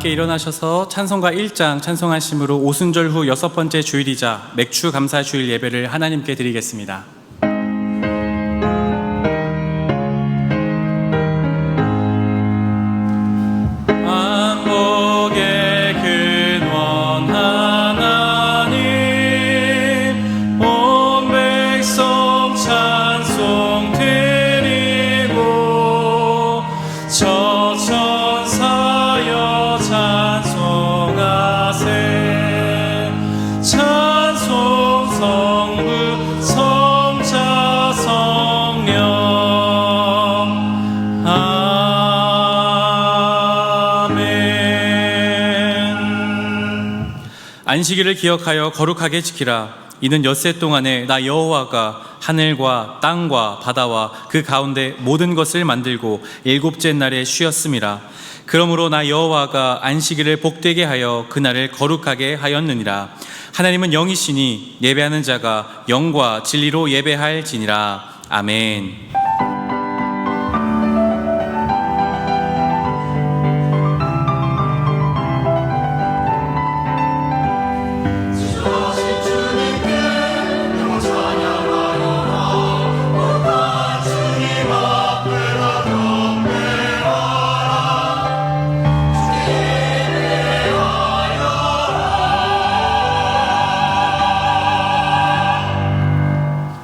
함께 일어나셔서 찬송가 1장 찬송하심으로 오순절 후 6번째 주일이자 맥주 감사 주일 예배를 하나님께 드리겠습니다. 안식일을 기억하여 거룩하게 지키라. 이는 엿새 동안에 나 여호와가 하늘과 땅과 바다와 그 가운데 모든 것을 만들고 일곱째 날에 쉬었음이라. 그러므로 나 여호와가 안식일을 복되게 하여 그날을 거룩하게 하였느니라. 하나님은 영이시니 예배하는 자가 영과 진리로 예배할지니라. 아멘.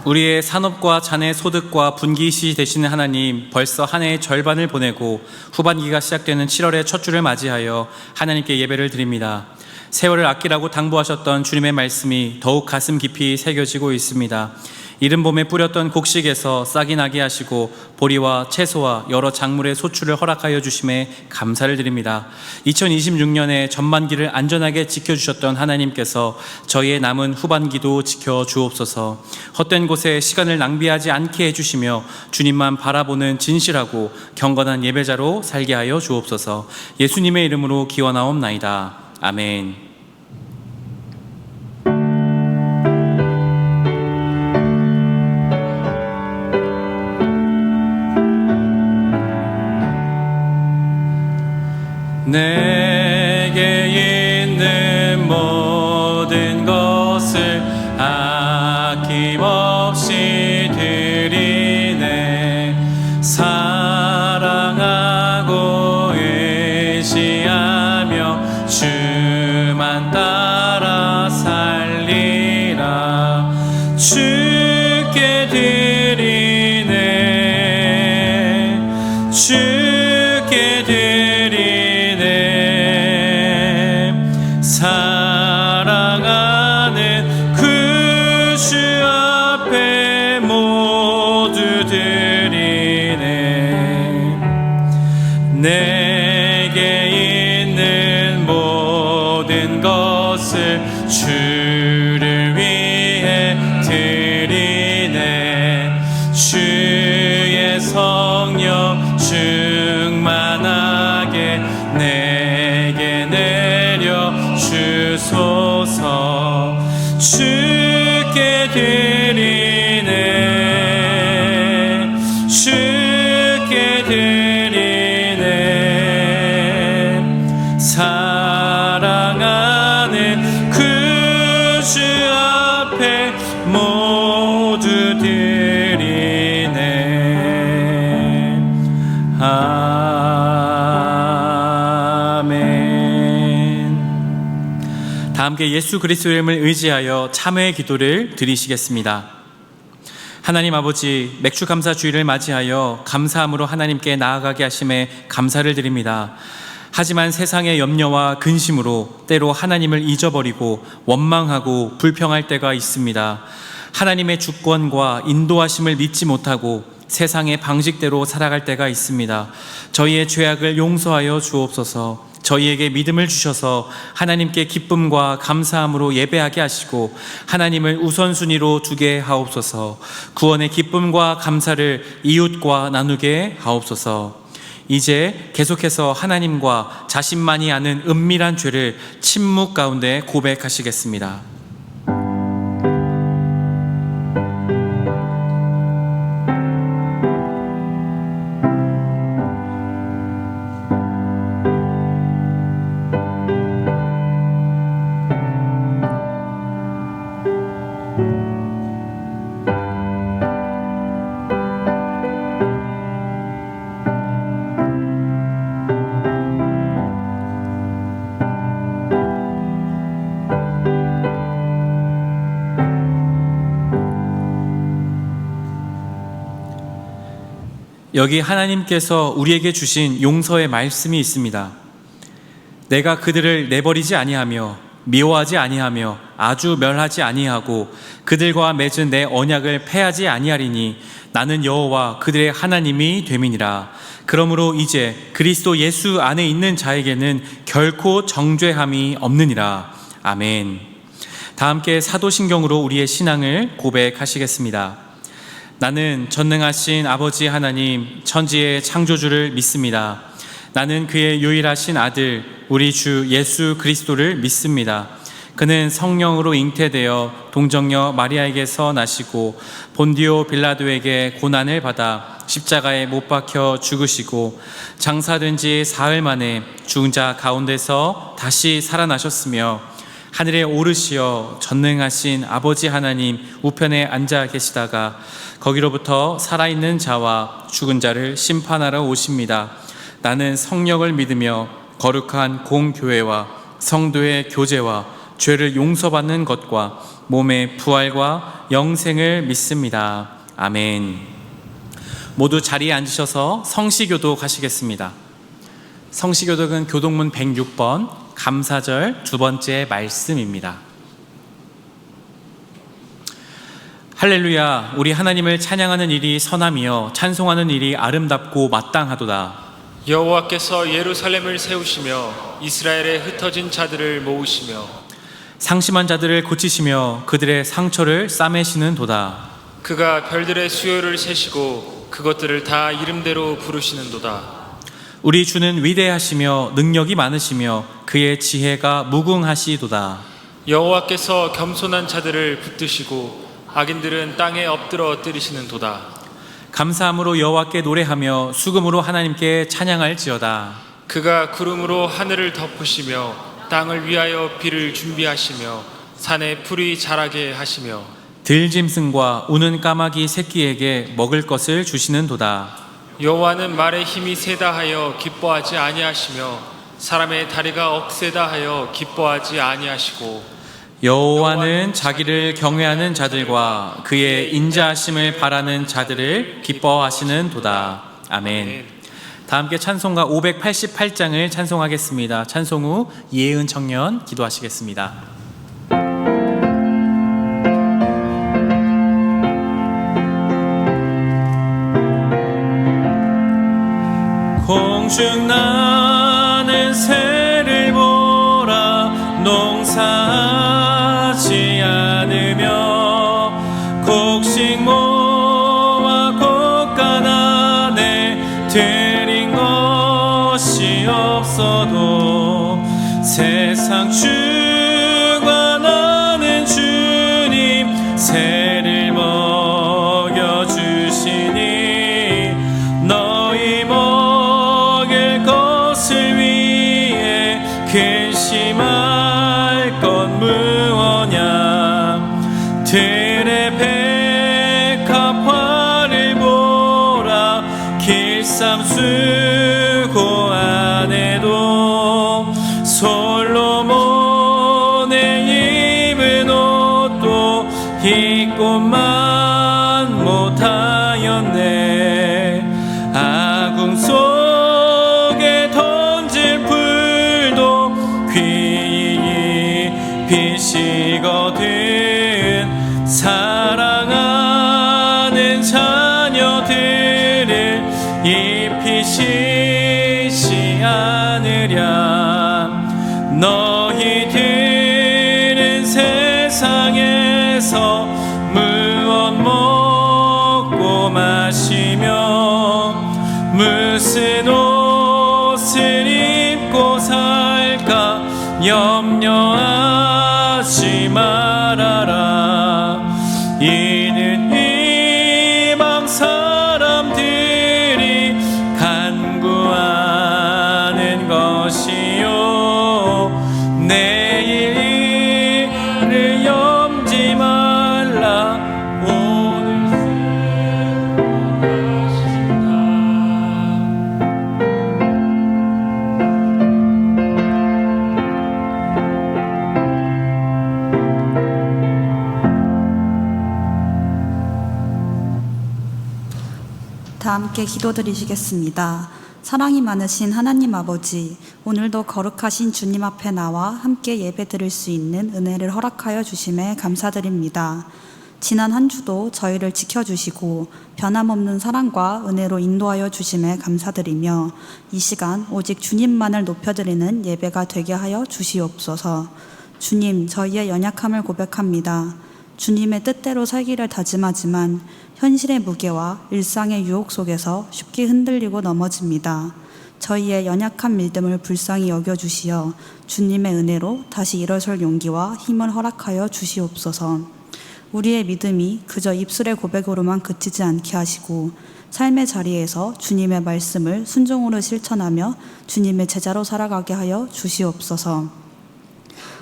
우리의 산업과 자네 소득과 분기시 되시는 하나님, 벌써 한 해의 절반을 보내고 후반기가 시작되는 7월의 첫 주를 맞이하여 하나님께 예배를 드립니다. 세월을 아끼라고 당부하셨던 주님의 말씀이 더욱 가슴 깊이 새겨지고 있습니다. 이른 봄에 뿌렸던 곡식에서 싹이 나게 하시고 보리와 채소와 여러 작물의 소출을 허락하여 주심에 감사를 드립니다. 2026년에 전반기를 안전하게 지켜주셨던 하나님께서 저희의 남은 후반기도 지켜주옵소서. 헛된 곳에 시간을 낭비하지 않게 해주시며 주님만 바라보는 진실하고 경건한 예배자로 살게 하여 주옵소서. 예수님의 이름으로 기원하옵나이다. 아멘. 내게 있는 모든 것을 아낌없이 드리네. 사랑하고 의지하며 주만 따라 살리라. 주께 드리네. 주께 드리네. 사랑하는 그 주 앞에 모두 드리네. 내게 있는 모든 것을 주를 위해 드리네. 주의 성령 충만하게 내게 내려 주소서. 주께 드리네. 주께 드리네. 사랑하는 그 주 앞에 모두 드리네. 다 함께 예수 그리스도의 이름을 의지하여 참회의 기도를 드리시겠습니다. 하나님 아버지, 맥주 감사 주일을 맞이하여 감사함으로 하나님께 나아가게 하심에 감사를 드립니다. 하지만 세상의 염려와 근심으로 때로 하나님을 잊어버리고 원망하고 불평할 때가 있습니다. 하나님의 주권과 인도하심을 믿지 못하고 세상의 방식대로 살아갈 때가 있습니다. 저희의 죄악을 용서하여 주옵소서. 저희에게 믿음을 주셔서 하나님께 기쁨과 감사함으로 예배하게 하시고 하나님을 우선순위로 두게 하옵소서. 구원의 기쁨과 감사를 이웃과 나누게 하옵소서. 이제 계속해서 하나님과 자신만이 아는 은밀한 죄를 침묵 가운데 고백하시겠습니다. 여기 하나님께서 우리에게 주신 용서의 말씀이 있습니다. 내가 그들을 내버리지 아니하며 미워하지 아니하며 아주 멸하지 아니하고 그들과 맺은 내 언약을 패하지 아니하리니 나는 여호와 그들의 하나님이 됨이니라. 그러므로 이제 그리스도 예수 안에 있는 자에게는 결코 정죄함이 없느니라. 아멘. 다 함께 사도신경으로 우리의 신앙을 고백하시겠습니다. 나는 전능하신 아버지 하나님 천지의 창조주를 믿습니다. 나는 그의 유일하신 아들 우리 주 예수 그리스도를 믿습니다. 그는 성령으로 잉태되어 동정녀 마리아에게서 나시고 본디오 빌라도에게 고난을 받아 십자가에 못 박혀 죽으시고 장사된 지 사흘 만에 죽은 자 가운데서 다시 살아나셨으며 하늘에 오르시어 전능하신 아버지 하나님 우편에 앉아 계시다가 거기로부터 살아있는 자와 죽은 자를 심판하러 오십니다. 나는 성령을 믿으며 거룩한 공교회와 성도의 교제와 죄를 용서받는 것과 몸의 부활과 영생을 믿습니다. 아멘. 모두 자리에 앉으셔서 성시교도 가시겠습니다. 성시교독은 교동문 106번 감사절 두 번째 말씀입니다. 할렐루야. 우리 하나님을 찬양하는 일이 선하며 찬송하는 일이 아름답고 마땅하도다. 여호와께서 예루살렘을 세우시며 이스라엘에 흩어진 자들을 모으시며 상심한 자들을 고치시며 그들의 상처를 싸매시는 도다. 그가 별들의 수요를 세시고 그것들을 다 이름대로 부르시는도다. 우리 주는 위대하시며 능력이 많으시며 그의 지혜가 무궁하시도다. 여호와께서 겸손한 자들을 붙드시고 악인들은 땅에 엎드러 뜨리시는도다. 감사함으로 여호와께 노래하며 수금으로 하나님께 찬양할지어다. 그가 구름으로 하늘을 덮으시며 땅을 위하여 비를 준비하시며 산에 풀이 자라게 하시며 들짐승과 우는 까마귀 새끼에게 먹을 것을 주시는도다. 여호와는 말에 힘이 세다 하여 기뻐하지 아니하시며 사람의 다리가 억세다 하여 기뻐하지 아니하시고 여호와는 자기를 경외하는 자들과 그의 인자하심을 바라는 자들을 기뻐하시는 도다. 아멘. 다 함께 찬송가 588장을 찬송하겠습니다. 찬송 후 이혜은 청년 기도하시겠습니다. 공중 나는 새를 보라. 농사하지 않으며 곡식 모아 곡간 안에 들인 것이 없어도 세상 주관하는 주님 새를 먹여주시니 너희 먹을 것을 위해 근심할 건 무엇냐. 들의 백합화를 보라. 길쌈 수고 안에도 솔로몬의 입은 옷도 입고만 못하였네. 아궁 속에 던질 풀도 귀히 비시거든 사랑하는 자녀들을 입히시지 않으랴. 너희들은 세상에서 무엇 먹고 마시며 무슨 옷을 입고 살까 염려하지 말아라. 이는 이방 사람들이 간구하는 것이요 내일 일을 염지 말라. 오늘 함께 기도드리시겠습니다. 사랑이 많으신 하나님 아버지, 오늘도 거룩하신 주님 앞에 나와 함께 예배드릴 수 있는 은혜를 허락하여 주심에 감사드립니다. 지난 한 주도 저희를 지켜주시고 변함없는 사랑과 은혜로 인도하여 주심에 감사드리며 이 시간 오직 주님만을 높여드리는 예배가 되게 하여 주시옵소서. 주님, 저희의 연약함을 고백합니다. 주님의 뜻대로 살기를 다짐하지만 현실의 무게와 일상의 유혹 속에서 쉽게 흔들리고 넘어집니다. 저희의 연약한 믿음을 불쌍히 여겨주시어 주님의 은혜로 다시 일어설 용기와 힘을 허락하여 주시옵소서. 우리의 믿음이 그저 입술의 고백으로만 그치지 않게 하시고 삶의 자리에서 주님의 말씀을 순종으로 실천하며 주님의 제자로 살아가게 하여 주시옵소서.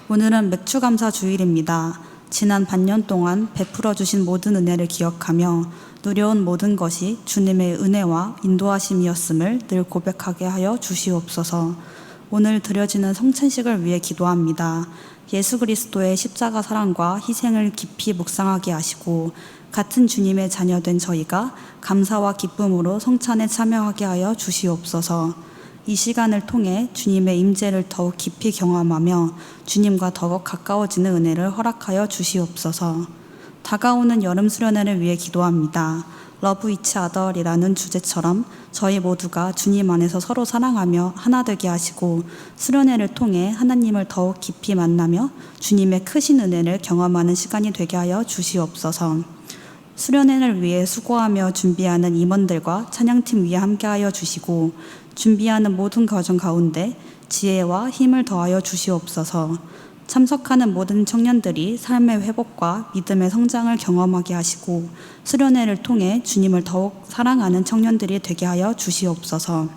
오늘은 맥주감사 주일입니다. 지난 반년 동안 베풀어 주신 모든 은혜를 기억하며 누려온 모든 것이 주님의 은혜와 인도하심이었음을 늘 고백하게 하여 주시옵소서. 오늘 드려지는 성찬식을 위해 기도합니다. 예수 그리스도의 십자가 사랑과 희생을 깊이 묵상하게 하시고 같은 주님의 자녀된 저희가 감사와 기쁨으로 성찬에 참여하게 하여 주시옵소서. 이 시간을 통해 주님의 임재를 더욱 깊이 경험하며 주님과 더욱 가까워지는 은혜를 허락하여 주시옵소서. 다가오는 여름 수련회를 위해 기도합니다. 러브 이치 아더이라는 주제처럼 저희 모두가 주님 안에서 서로 사랑하며 하나 되게 하시고 수련회를 통해 하나님을 더욱 깊이 만나며 주님의 크신 은혜를 경험하는 시간이 되게 하여 주시옵소서. 수련회를 위해 수고하며 준비하는 임원들과 찬양팀 위에 함께하여 주시고 준비하는 모든 과정 가운데 지혜와 힘을 더하여 주시옵소서. 참석하는 모든 청년들이 삶의 회복과 믿음의 성장을 경험하게 하시고 수련회를 통해 주님을 더욱 사랑하는 청년들이 되게 하여 주시옵소서.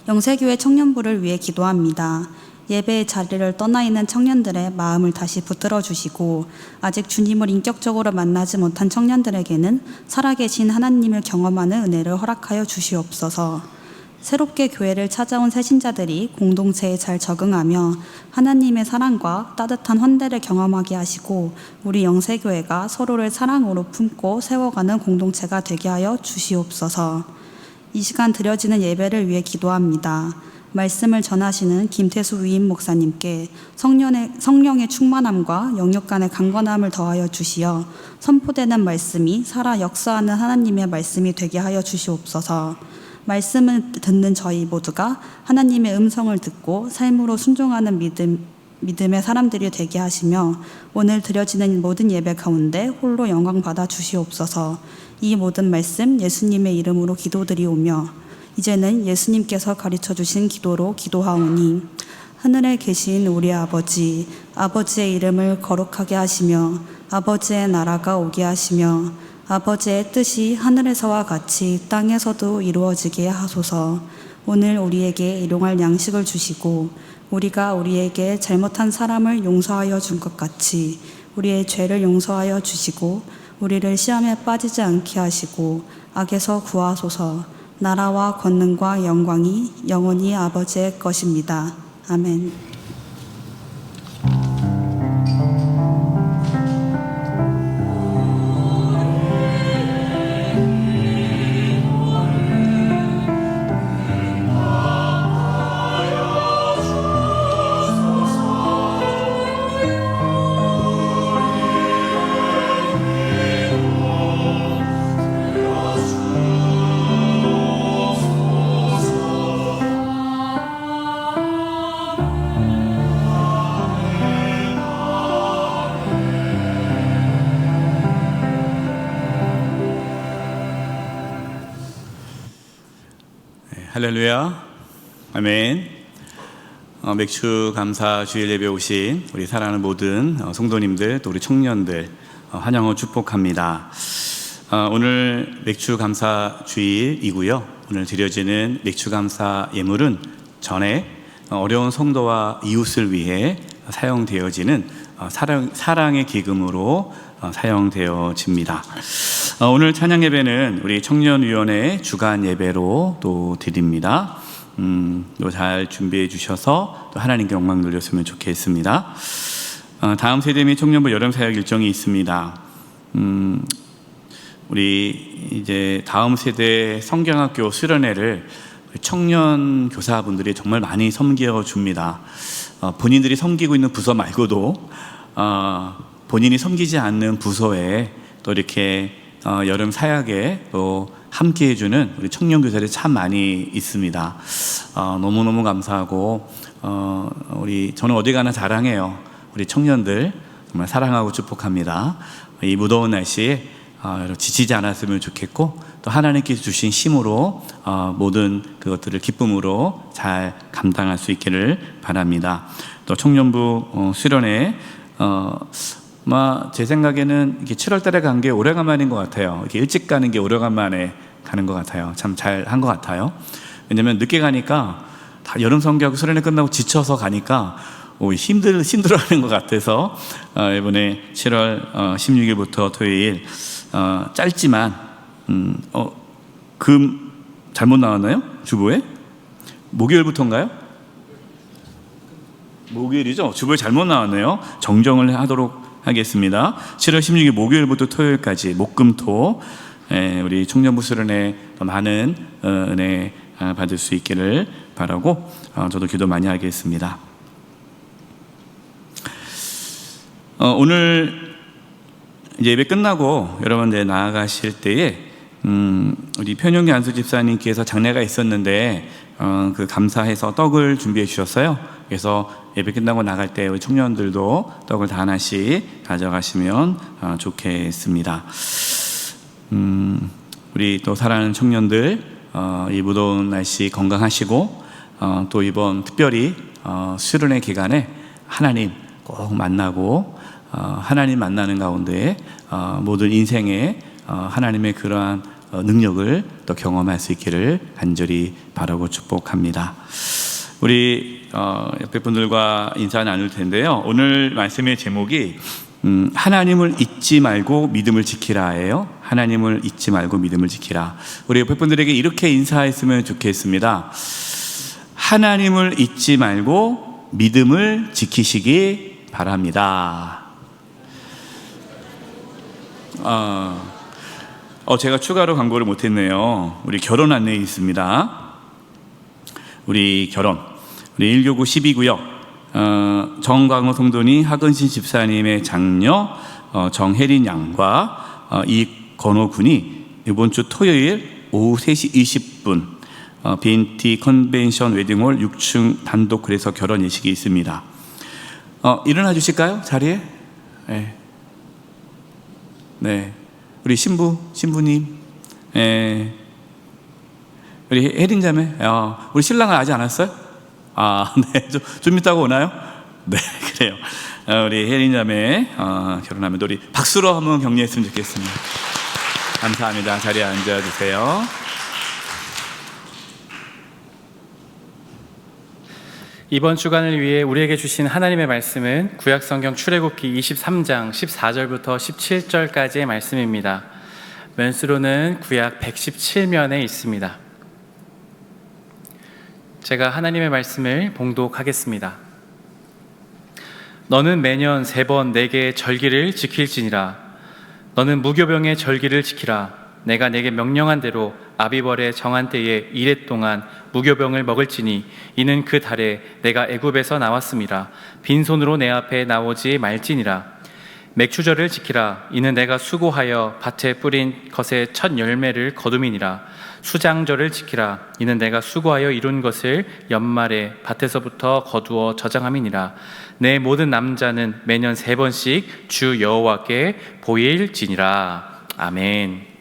영세교회 청년부를 위해 기도합니다. 예배의 자리를 떠나 있는 청년들의 마음을 다시 붙들어 주시고 아직 주님을 인격적으로 만나지 못한 청년들에게는 살아계신 하나님을 경험하는 은혜를 허락하여 주시옵소서. 새롭게 교회를 찾아온 새신자들이 공동체에 잘 적응하며 하나님의 사랑과 따뜻한 환대를 경험하게 하시고 우리 영세교회가 서로를 사랑으로 품고 세워가는 공동체가 되게 하여 주시옵소서. 이 시간 드려지는 예배를 위해 기도합니다. 말씀을 전하시는 김태수 위임 목사님께 성령의 충만함과 영역 간의 강건함을 더하여 주시어 선포되는 말씀이 살아 역사하는 하나님의 말씀이 되게 하여 주시옵소서. 말씀을 듣는 저희 모두가 하나님의 음성을 듣고 삶으로 순종하는 믿음의 사람들이 되게 하시며 오늘 드려지는 모든 예배 가운데 홀로 영광 받아 주시옵소서. 이 모든 말씀 예수님의 이름으로 기도드리오며 이제는 예수님께서 가르쳐 주신 기도로 기도하오니 하늘에 계신 우리 아버지, 아버지의 이름을 거룩하게 하시며 아버지의 나라가 오게 하시며 아버지의 뜻이 하늘에서와 같이 땅에서도 이루어지게 하소서. 오늘 우리에게 일용할 양식을 주시고 우리가 우리에게 잘못한 사람을 용서하여 준 것 같이 우리의 죄를 용서하여 주시고 우리를 시험에 빠지지 않게 하시고 악에서 구하소서. 나라와 권능과 영광이 영원히 아버지의 것입니다. 아멘. 할렐루야, 아멘. 맥주 감사 주일 예배 오신 우리 사랑하는 모든 성도님들, 또 우리 청년들 환영하고 축복합니다. 오늘 맥주 감사 주일이고요. 오늘 드려지는 맥주 감사 예물은 전에 어려운 성도와 이웃을 위해 사용되어지는 사랑의 기금으로 사용되어집니다. 오늘 찬양 예배는 우리 청년위원회 주간 예배로 또 드립니다. 또 잘 준비해 주셔서 또 하나님께 영광 돌렸으면 좋겠습니다. 다음 세대 및 청년부 여름 사역 일정이 있습니다. 우리 이제 다음 세대 성경학교 수련회를 청년 교사분들이 정말 많이 섬겨 줍니다. 본인들이 섬기고 있는 부서 말고도 본인이 섬기지 않는 부서에 또 이렇게 여름 사역에 또 함께 해주는 우리 청년 교사들이 참 많이 있습니다. 너무너무 감사하고 저는 어디 가나 자랑해요. 우리 청년들 정말 사랑하고 축복합니다. 이 무더운 날씨에 지치지 않았으면 좋겠고 또 하나님께서 주신 힘으로 모든 그것들을 기쁨으로 잘 감당할 수 있기를 바랍니다. 또 청년부 수련회 제 생각에는 이게 7월 달에 간 게 오래간만인 것 같아요. 이렇게 일찍 가는 게 오래간만에 가는 것 같아요. 참 잘한 것 같아요. 왜냐면 늦게 가니까 다 여름 성경 수련회 끝나고 지쳐서 가니까 힘들어하는 것 같아서 이번에 7월 16일부터 토요일 짧지만 금 잘못 나왔나요? 주보에? 목요일부터인가요? 목요일이죠? 주보에 잘못 나왔네요. 정정을 하도록 하겠습니다. 7월 16일 목요일부터 토요일까지 목금토 우리 청년부 수련회 많은 은혜 받을 수 있기를 바라고 저도 기도 많이 하겠습니다. 오늘 이제 예배 끝나고 여러분들 나아가실 때에 우리 편용기 안수 집사님께서 장례가 있었는데 그 감사해서 떡을 준비해 주셨어요. 그래서 예배 끝나고 나갈 때 우리 청년들도 떡을 다 하나씩 가져가시면 좋겠습니다. 우리 또 사랑하는 청년들 이 무더운 날씨 건강하시고 또 이번 특별히 수련회 기간에 하나님 꼭 만나고 하나님 만나는 가운데 모든 인생에 하나님의 그러한 능력을 또 경험할 수 있기를 간절히 바라고 축복합니다. 우리 옆에 분들과 인사 나눌 텐데요. 오늘 말씀의 제목이 하나님을 잊지 말고 믿음을 지키라예요. 하나님을 잊지 말고 믿음을 지키라. 우리 옆에 분들에게 이렇게 인사했으면 좋겠습니다. 하나님을 잊지 말고 믿음을 지키시기 바랍니다. 제가 추가로 광고를 못했네요. 우리 결혼 안내에 있습니다. 우리 결혼, 우리 1교구 12구역 정광호 성도님 하근신 집사님의 장녀 정혜린 양과 이건호 군이 이번 주 토요일 오후 3시 20분 BNT 컨벤션 웨딩홀 6층 단독 그래서 결혼 예식이 있습니다. 일어나 주실까요? 자리에? 네. 우리 신부님, 우리 혜린 자매, 우리 신랑은 아직 안 왔어요? 네, 좀 이따가 오나요? 네, 그래요. 우리 혜린 자매 결혼하면 우리 박수로 한번 격려했으면 좋겠습니다. 감사합니다. 자리에 앉아주세요. 이번 주간을 위해 우리에게 주신 하나님의 말씀은 구약성경 출애굽기 23장 14절부터 17절까지의 말씀입니다. 면수로는 구약 117면에 있습니다. 제가 하나님의 말씀을 봉독하겠습니다. 너는 매년 3번 내게 절기를 지킬지니라. 너는 무교병의 절기를 지키라. 내가 내게 명령한 대로 아비벌의 정한 때에 이레 동안 무교병을 먹을지니 이는 그 달에 내가 애굽에서 나왔음이라. 빈손으로 내 앞에 나오지 말지니라. 맥추절을 지키라. 이는 내가 수고하여 밭에 뿌린 것의 첫 열매를 거둠이니라. 수장절을 지키라. 이는 내가 수고하여 이룬 것을 연말에 밭에서부터 거두어 저장함이니라. 내 모든 남자는 매년 3번씩 주 여호와께 보일지니라. 아멘.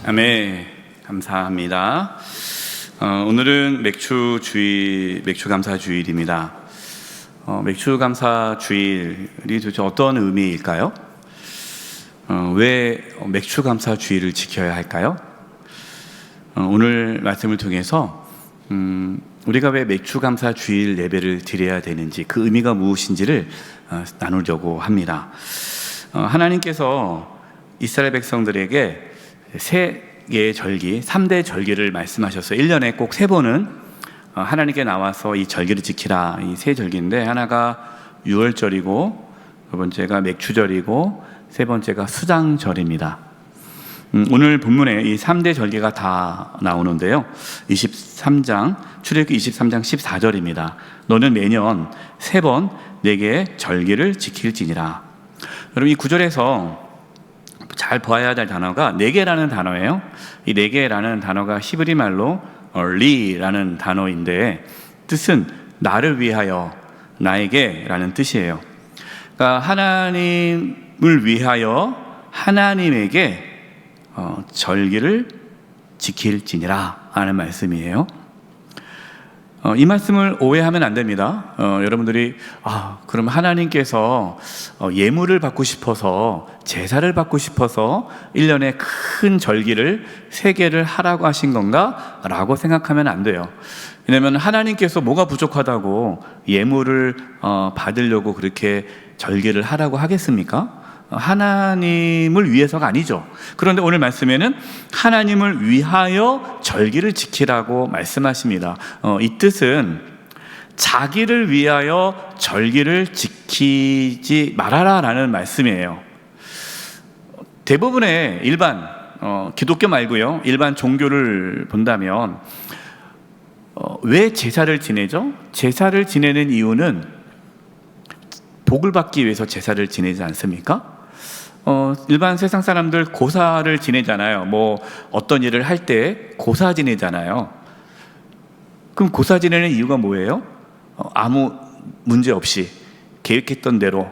아멘. 감사합니다. 오늘은 맥추감사 주일입니다. 맥추감사 주일이 도대체 어떤 의미일까요? 왜 맥추감사 주일을 지켜야 할까요? 오늘 말씀을 통해서 우리가 왜 맥추감사 주일 예배를 드려야 되는지, 그 의미가 무엇인지를 나누려고 합니다. 하나님께서 이스라엘 백성들에게 세 개의 절기, 3대 절기를 말씀하셨어요. 1년에 꼭 3번은 하나님께 나와서 이 절기를 지키라. 이 세 절기인데, 하나가 유월절이고, 두 번째가 맥추절이고, 세 번째가 수장절입니다. 오늘 본문에 이 3대 절기가 다 나오는데요. 23장, 출애굽기 23장 14절입니다. 너는 매년 3번 내게 절기를 지킬지니라. 여러분, 이 구절에서 잘 보아야 될 단어가 내게라는 단어예요. 이 내게라는 단어가 히브리 말로 리라는 단어인데, 뜻은 나를 위하여, 나에게라는 뜻이에요. 그러니까 하나님을 위하여 하나님에게 절기를 지킬지니라 하는 말씀이에요. 이 말씀을 오해하면 안 됩니다. 여러분들이 그럼 하나님께서 예물을 받고 싶어서, 제사를 받고 싶어서 1년에 큰 절기를 3개를 하라고 하신 건가? 라고 생각하면 안 돼요. 왜냐하면 하나님께서 뭐가 부족하다고 예물을 받으려고 그렇게 절기를 하라고 하겠습니까? 하나님을 위해서가 아니죠. 그런데 오늘 말씀에는 하나님을 위하여 절기를 지키라고 말씀하십니다. 이 뜻은 자기를 위하여 절기를 지키지 말아라 라는 말씀이에요. 대부분의 일반 기독교 말고요, 일반 종교를 본다면 왜 제사를 지내죠? 제사를 지내는 이유는 복을 받기 위해서 제사를 지내지 않습니까? 일반 세상 사람들 고사를 지내잖아요. 뭐 어떤 일을 할 때 고사 지내잖아요. 그럼 고사 지내는 이유가 뭐예요? 아무 문제 없이 계획했던 대로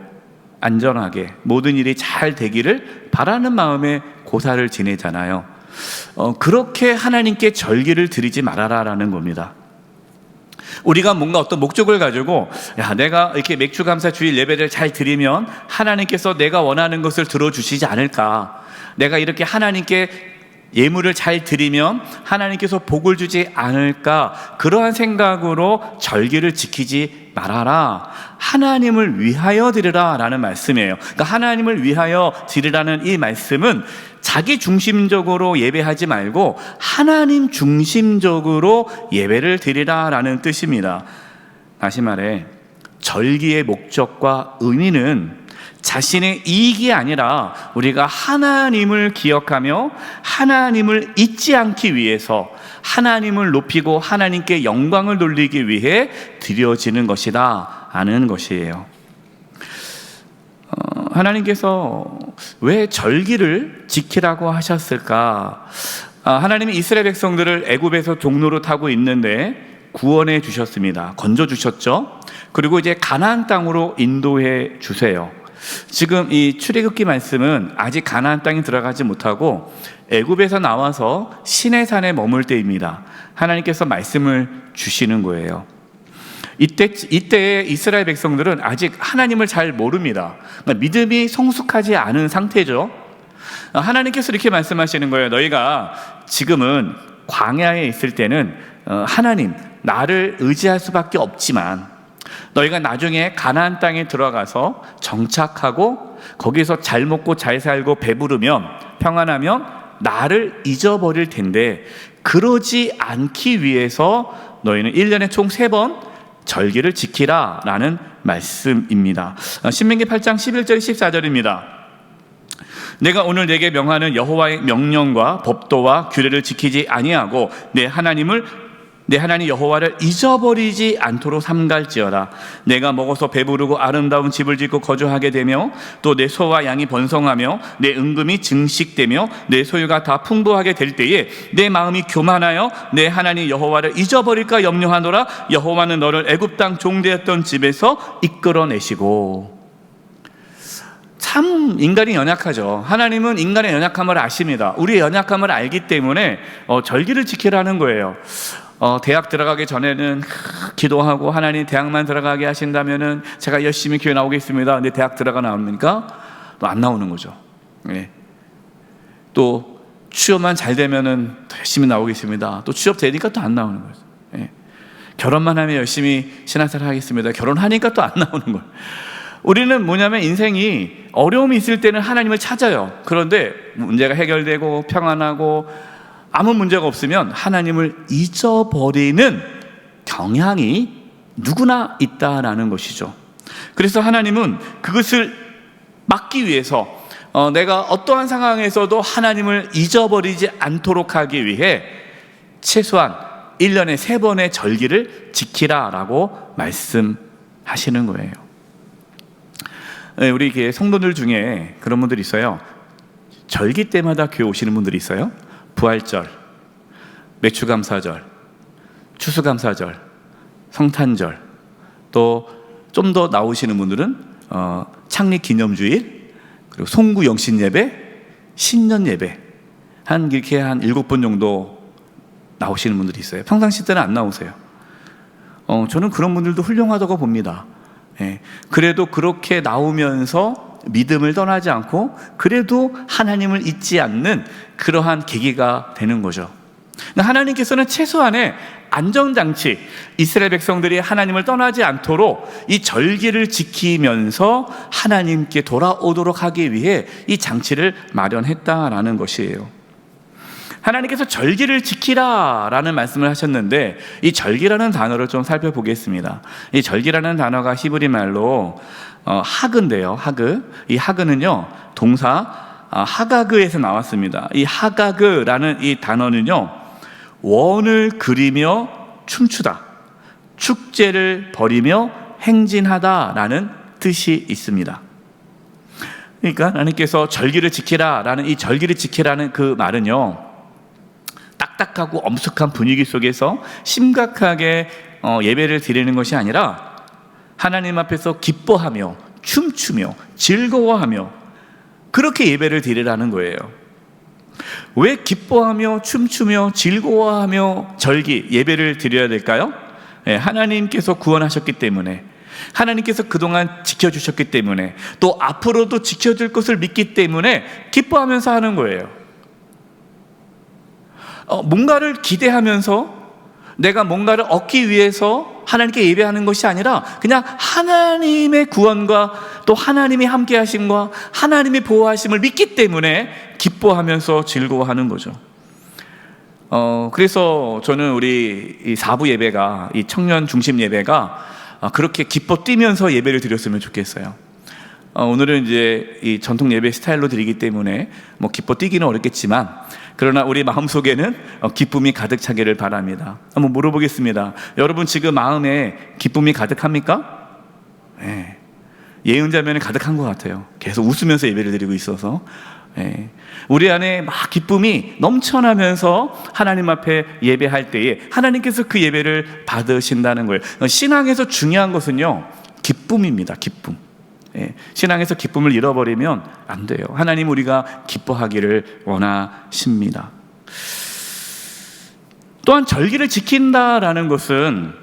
안전하게 모든 일이 잘 되기를 바라는 마음에 고사를 지내잖아요. 그렇게 하나님께 절기를 드리지 말아라라는 겁니다. 우리가 뭔가 어떤 목적을 가지고, 내가 이렇게 맥추감사 주일 예배를 잘 드리면 하나님께서 내가 원하는 것을 들어주시지 않을까, 내가 이렇게 하나님께 예물을 잘 드리면 하나님께서 복을 주지 않을까, 그러한 생각으로 절기를 지키지 말아라. 하나님을 위하여 드리라 라는 말씀이에요. 그러니까 하나님을 위하여 드리라는 이 말씀은 자기 중심적으로 예배하지 말고 하나님 중심적으로 예배를 드리라 라는 뜻입니다. 다시 말해, 절기의 목적과 의미는 자신의 이익이 아니라 우리가 하나님을 기억하며 하나님을 잊지 않기 위해서, 하나님을 높이고 하나님께 영광을 돌리기 위해 드려지는 것이다 하는 것이에요. 하나님께서 왜 절기를 지키라고 하셨을까? 하나님이 이스라엘 백성들을 애굽에서 종로로 타고 있는데 구원해 주셨습니다. 건져 주셨죠. 그리고 이제 가나안 땅으로 인도해 주세요. 지금 이 출애굽기 말씀은 아직 가나안 땅에 들어가지 못하고 애굽에서 나와서 시내산에 머물 때입니다. 하나님께서 말씀을 주시는 거예요. 이때 이스라엘 백성들은 아직 하나님을 잘 모릅니다. 그러니까 믿음이 성숙하지 않은 상태죠. 하나님께서 이렇게 말씀하시는 거예요. 너희가 지금은 광야에 있을 때는 하나님, 나를 의지할 수밖에 없지만 너희가 나중에 가나안 땅에 들어가서 정착하고 거기서 잘 먹고 잘 살고 배부르면, 평안하면 나를 잊어버릴 텐데, 그러지 않기 위해서 너희는 1년에 총 3번 절기를 지키라 라는 말씀입니다. 신명기 8장 11절 14절입니다. 내가 오늘 내게 명하는 여호와의 명령과 법도와 규례를 지키지 아니하고 내 하나님 여호와를 잊어버리지 않도록 삼갈지어다. 내가 먹어서 배부르고 아름다운 집을 짓고 거주하게 되며 또 내 소와 양이 번성하며 내 은금이 증식되며 내 소유가 다 풍부하게 될 때에 내 마음이 교만하여 내 하나님 여호와를 잊어버릴까 염려하노라. 여호와는 너를 애굽 땅 종되었던 집에서 이끌어내시고. 참 인간이 연약하죠. 하나님은 인간의 연약함을 아십니다. 우리의 연약함을 알기 때문에 절기를 지키라는 거예요. 대학 들어가기 전에는 기도하고 하나님 대학만 들어가게 하신다면은 제가 열심히 교회 나오겠습니다. 근데 대학 들어가 나옵니까? 또 안 나오는 거죠. 네. 또 취업만 잘 되면은 더 열심히 나오겠습니다. 또 취업 되니까 또 안 나오는 거죠. 네. 결혼만 하면 열심히 신앙생활 하겠습니다. 결혼하니까 또 안 나오는 거예요. 우리는 뭐냐면 인생이 어려움이 있을 때는 하나님을 찾아요. 그런데 문제가 해결되고 평안하고 아무 문제가 없으면 하나님을 잊어버리는 경향이 누구나 있다라는 것이죠. 그래서 하나님은 그것을 막기 위해서 내가 어떠한 상황에서도 하나님을 잊어버리지 않도록 하기 위해 최소한 1년에 3번의 절기를 지키라라고 말씀하시는 거예요. 우리 교회 성도들 중에 그런 분들이 있어요. 절기 때마다 교회 오시는 분들이 있어요. 부활절, 맥추감사절, 추수감사절, 성탄절, 또 좀 더 나오시는 분들은 창립기념주일, 그리고 송구영신예배, 신년예배 이렇게 한 7번 정도 나오시는 분들이 있어요. 평상시 때는 안 나오세요. 저는 그런 분들도 훌륭하다고 봅니다. 예, 그래도 그렇게 나오면서 믿음을 떠나지 않고 그래도 하나님을 잊지 않는 그러한 계기가 되는 거죠. 하나님께서는 최소한의 안전장치, 이스라엘 백성들이 하나님을 떠나지 않도록 이 절기를 지키면서 하나님께 돌아오도록 하기 위해 이 장치를 마련했다라는 것이에요. 하나님께서 절기를 지키라라는 말씀을 하셨는데 이 절기라는 단어를 좀 살펴보겠습니다. 이 절기라는 단어가 히브리 말로 하그인데요. 하그. 이 하그는요, 동사 하가그에서 나왔습니다. 이 하가그라는 이 단어는요, 원을 그리며 춤추다, 축제를 벌이며 행진하다라는 뜻이 있습니다. 그러니까 하나님께서 절기를 지키라라는 이 절기를 지키라는 그 말은요, 딱딱하고 엄숙한 분위기 속에서 심각하게 예배를 드리는 것이 아니라 하나님 앞에서 기뻐하며 춤추며 즐거워하며 그렇게 예배를 드리라는 거예요. 왜 기뻐하며 춤추며 즐거워하며 절기 예배를 드려야 될까요? 하나님께서 구원하셨기 때문에, 하나님께서 그동안 지켜주셨기 때문에, 또 앞으로도 지켜줄 것을 믿기 때문에 기뻐하면서 하는 거예요. 뭔가를 기대하면서 내가 뭔가를 얻기 위해서 하나님께 예배하는 것이 아니라 그냥 하나님의 구원과 또 하나님의 함께 하심과 하나님의 보호하심을 믿기 때문에 기뻐하면서 즐거워하는 거죠. 그래서 저는 우리 이 4부 예배가, 이 청년 중심 예배가 그렇게 기뻐 뛰면서 예배를 드렸으면 좋겠어요. 오늘은 이제 이 전통 예배 스타일로 드리기 때문에 뭐 기뻐 뛰기는 어렵겠지만, 그러나 우리 마음속에는 기쁨이 가득 차기를 바랍니다. 한번 물어보겠습니다. 여러분 지금 마음에 기쁨이 가득합니까? 네. 예은자매는 가득한 것 같아요. 계속 웃으면서 예배를 드리고 있어서. 네. 우리 안에 막 기쁨이 넘쳐나면서 하나님 앞에 예배할 때에 하나님께서 그 예배를 받으신다는 거예요. 신앙에서 중요한 것은요, 기쁨입니다. 기쁨. 신앙에서 기쁨을 잃어버리면 안 돼요. 하나님 우리가 기뻐하기를 원하십니다. 또한 절기를 지킨다라는 것은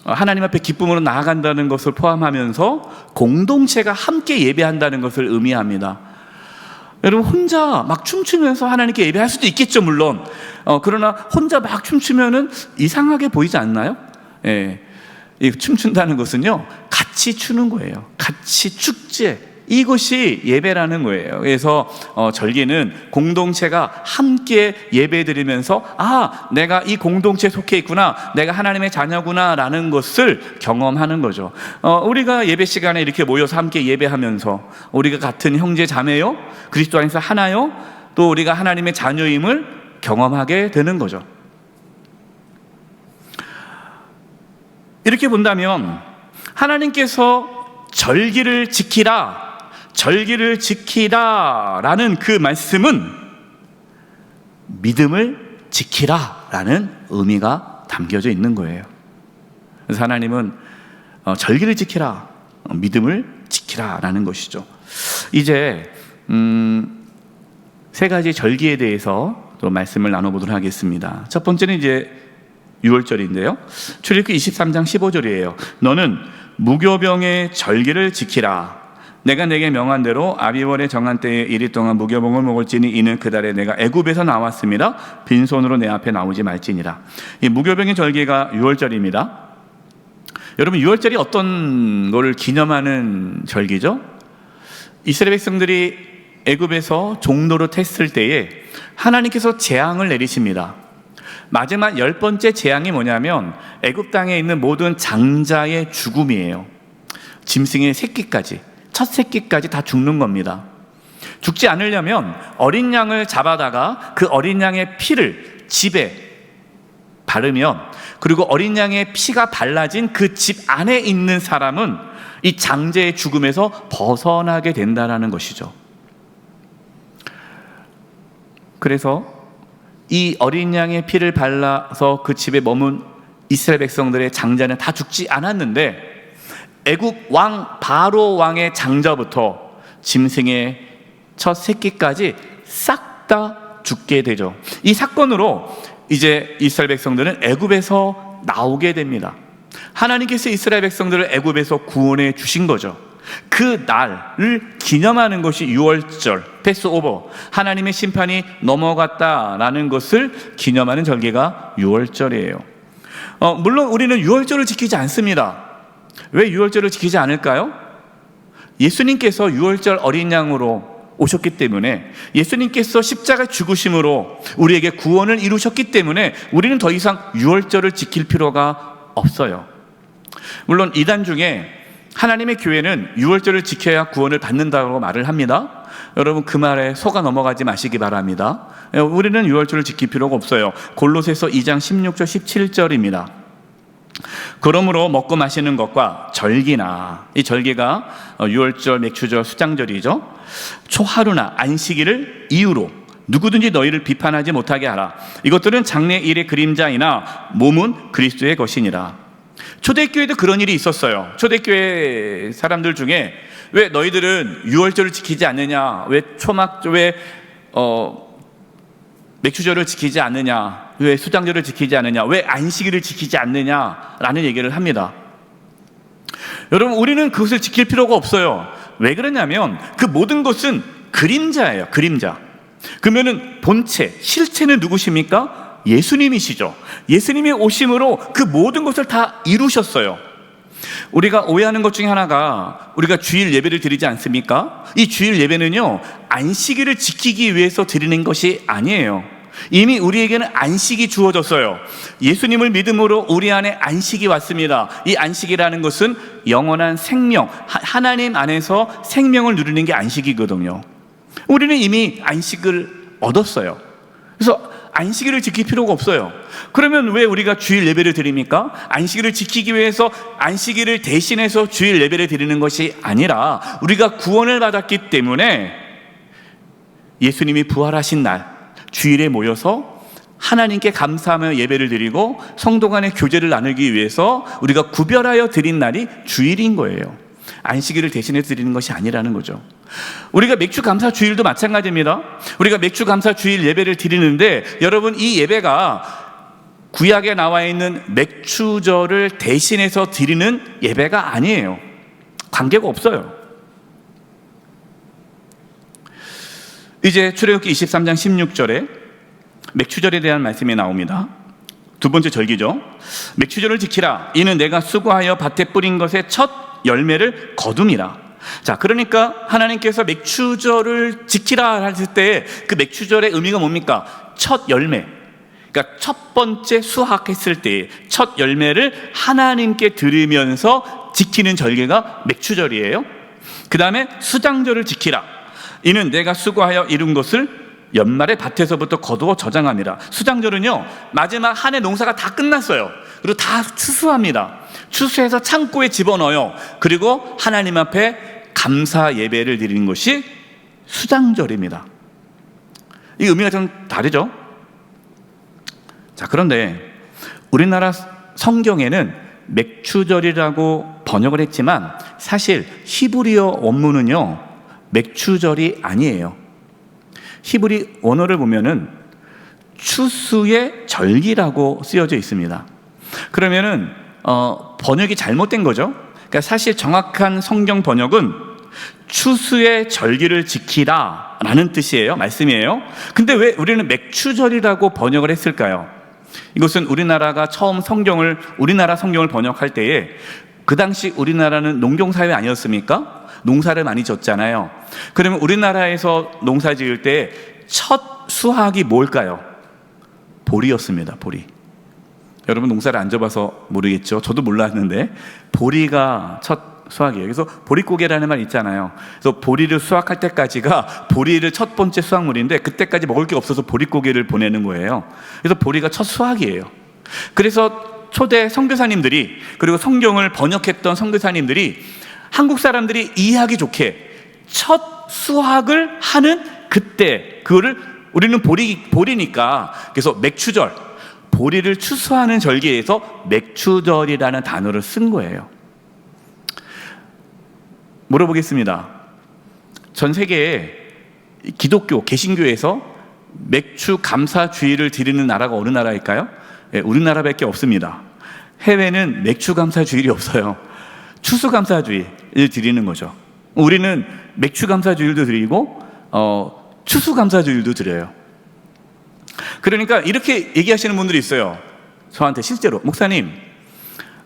하나님 앞에 기쁨으로 나아간다는 것을 포함하면서 공동체가 함께 예배한다는 것을 의미합니다. 여러분 혼자 막 춤추면서 하나님께 예배할 수도 있겠죠, 물론. 그러나 혼자 막 춤추면은 이상하게 보이지 않나요? 이 춤춘다는 것은요, 같이 추는 거예요. 같이 축제. 이것이 예배라는 거예요. 그래서 절기는 공동체가 함께 예배 드리면서 내가 이 공동체에 속해 있구나, 내가 하나님의 자녀구나 라는 것을 경험하는 거죠. 우리가 예배 시간에 이렇게 모여서 함께 예배하면서 우리가 같은 형제 자매요, 그리스도 안에서 하나요, 또 우리가 하나님의 자녀임을 경험하게 되는 거죠. 이렇게 본다면 하나님께서 절기를 지키라라는 그 말씀은 믿음을 지키라라는 의미가 담겨져 있는 거예요. 그래서 하나님은 절기를 지키라, 믿음을 지키라라는 것이죠. 이제 세 가지 절기에 대해서 또 말씀을 나눠보도록 하겠습니다. 첫 번째는 이제 유월절인데요. 출애굽기 23장 15절이에요. 너는 무교병의 절기를 지키라. 내가 내게 명한 대로 아비월에 정한 때에 이리 동안 무교병을 먹을지니 이는 그달에 내가 애굽에서 나왔습니다. 빈손으로 내 앞에 나오지 말지니라. 이 무교병의 절기가 유월절입니다. 여러분, 유월절이 어떤 것을 기념하는 절기죠? 이스라엘 백성들이 애굽에서 종로로 탔을 때에 하나님께서 재앙을 내리십니다. 마지막 10번째 재앙이 뭐냐면 애굽 땅에 있는 모든 장자의 죽음이에요. 짐승의 새끼까지, 첫 새끼까지 다 죽는 겁니다. 죽지 않으려면 어린 양을 잡아다가 그 어린 양의 피를 집에 바르면, 그리고 어린 양의 피가 발라진 그 집 안에 있는 사람은 이 장자의 죽음에서 벗어나게 된다는 것이죠. 그래서 이 어린 양의 피를 발라서 그 집에 머문 이스라엘 백성들의 장자는 다 죽지 않았는데 애굽 왕 바로 왕의 장자부터 짐승의 첫 새끼까지 싹 다 죽게 되죠. 이 사건으로 이제 이스라엘 백성들은 애굽에서 나오게 됩니다. 하나님께서 이스라엘 백성들을 애굽에서 구원해 주신 거죠. 그 날을 기념하는 것이 유월절, 패스오버, 하나님의 심판이 넘어갔다라는 것을 기념하는 절기가 유월절이에요. 물론 우리는 유월절을 지키지 않습니다. 왜 유월절을 지키지 않을까요? 예수님께서 유월절 어린 양으로 오셨기 때문에, 예수님께서 십자가 죽으심으로 우리에게 구원을 이루셨기 때문에 우리는 더 이상 유월절을 지킬 필요가 없어요. 물론 이단 중에 하나님의 교회는 유월절을 지켜야 구원을 받는다고 말을 합니다. 여러분, 그 말에 속아 넘어가지 마시기 바랍니다. 우리는 유월절을 지킬 필요가 없어요. 골로새서 2장 16절 17절입니다. 그러므로 먹고 마시는 것과 절기나, 이 절기가 유월절, 맥추절, 수장절이죠. 초하루나 안식일을 이유로 누구든지 너희를 비판하지 못하게 하라. 이것들은 장래 일의 그림자이나 몸은 그리스도의 것이니라. 초대교회도 그런 일이 있었어요. 초대교회 사람들 중에 왜 너희들은 유월절을 지키지 않느냐, 왜 맥추절을 지키지 않느냐, 왜 수장절을 지키지 않느냐, 왜 안식일을 지키지 않느냐라는 얘기를 합니다. 여러분, 우리는 그것을 지킬 필요가 없어요. 왜 그러냐면 그 모든 것은 그림자예요. 그림자. 그러면은 본체, 실체는 누구십니까? 예수님이시죠. 예수님이 오심으로 그 모든 것을 다 이루셨어요. 우리가 오해하는 것 중에 하나가, 우리가 주일 예배를 드리지 않습니까? 이 주일 예배는요, 안식일을 지키기 위해서 드리는 것이 아니에요. 이미 우리에게는 안식이 주어졌어요. 예수님을 믿음으로 우리 안에 안식이 왔습니다. 이 안식이라는 것은 영원한 생명, 하나님 안에서 생명을 누리는 게 안식이거든요. 우리는 이미 안식을 얻었어요. 그래서 안식일을 지킬 필요가 없어요. 그러면 왜 우리가 주일 예배를 드립니까? 안식일을 지키기 위해서 안식일을 대신해서 주일 예배를 드리는 것이 아니라, 우리가 구원을 받았기 때문에 예수님이 부활하신 날 주일에 모여서 하나님께 감사하며 예배를 드리고 성도 간의 교제를 나누기 위해서 우리가 구별하여 드린 날이 주일인 거예요. 안식일을 대신해 드리는 것이 아니라는 거죠. 우리가 맥주 감사 주일도 마찬가지입니다. 우리가 맥주 감사 주일 예배를 드리는데, 여러분, 이 예배가 구약에 나와 있는 맥주절을 대신해서 드리는 예배가 아니에요. 관계가 없어요. 이제 출애굽기 23장 16절에 맥추절에 대한 말씀이 나옵니다. 두 번째 절기죠. 맥추절을 지키라. 이는 내가 수고하여 밭에 뿌린 것의 첫 열매를 거둠이라. 자, 그러니까 하나님께서 맥추절을 지키라 하실 때 그 맥추절의 의미가 뭡니까? 첫 열매. 그러니까 첫 번째 수확했을 때 첫 열매를 하나님께 드리면서 지키는 절기가 맥추절이에요. 그 다음에 수장절을 지키라. 이는 내가 수고하여 이룬 것을 연말에 밭에서부터 거두어 저장함이라. 수장절은요, 마지막 한 해 농사가 다 끝났어요. 그리고 다 추수합니다. 추수해서 창고에 집어넣어요. 그리고 하나님 앞에 감사 예배를 드리는 것이 수장절입니다. 이 의미가 좀 다르죠? 자, 그런데 우리나라 성경에는 맥추절이라고 번역을 했지만 사실 히브리어 원문은요, 맥추절이 아니에요. 히브리 원어를 보면은 추수의 절기라고 쓰여져 있습니다. 그러면은 번역이 잘못된 거죠. 그러니까 사실 정확한 성경 번역은 추수의 절기를 지키라 라는 뜻이에요. 말씀이에요. 근데 왜 우리는 맥추절이라고 번역을 했을까요? 이것은 우리나라가 처음 우리나라 성경을 번역할 때에 그 당시 우리나라는 농경사회 아니었습니까? 농사를 많이 졌잖아요. 그러면 우리나라에서 농사 지을 때 첫 수확이 뭘까요? 보리였습니다. 보리. 여러분 농사를 안 져봐서 모르겠죠. 저도 몰랐는데 보리가 첫 수확이에요. 그래서 보릿고개라는 말 있잖아요. 그래서 보리를 수확할 때까지가 보리를 첫 번째 수확물인데 그때까지 먹을 게 없어서 보릿고개를 보내는 거예요. 그래서 보리가 첫 수확이에요. 그래서 초대 선교사님들이, 그리고 성경을 번역했던 선교사님들이 한국 사람들이 이해하기 좋게 첫 수확을 하는 그때, 그거를 우리는 보리니까 그래서 맥추절, 보리를 추수하는 절기에서 맥추절이라는 단어를 쓴 거예요. 물어보겠습니다. 전 세계에 기독교, 개신교에서 맥추 감사 주일을 드리는 나라가 어느 나라일까요? 우리나라밖에 없습니다. 해외는 맥추 감사 주일이 없어요. 추수 감사 주일을 드리는 거죠. 우리는 맥추 감사 주일도 드리고 추수 감사 주일도 드려요. 그러니까 이렇게 얘기하시는 분들이 있어요. 저한테 실제로, 목사님,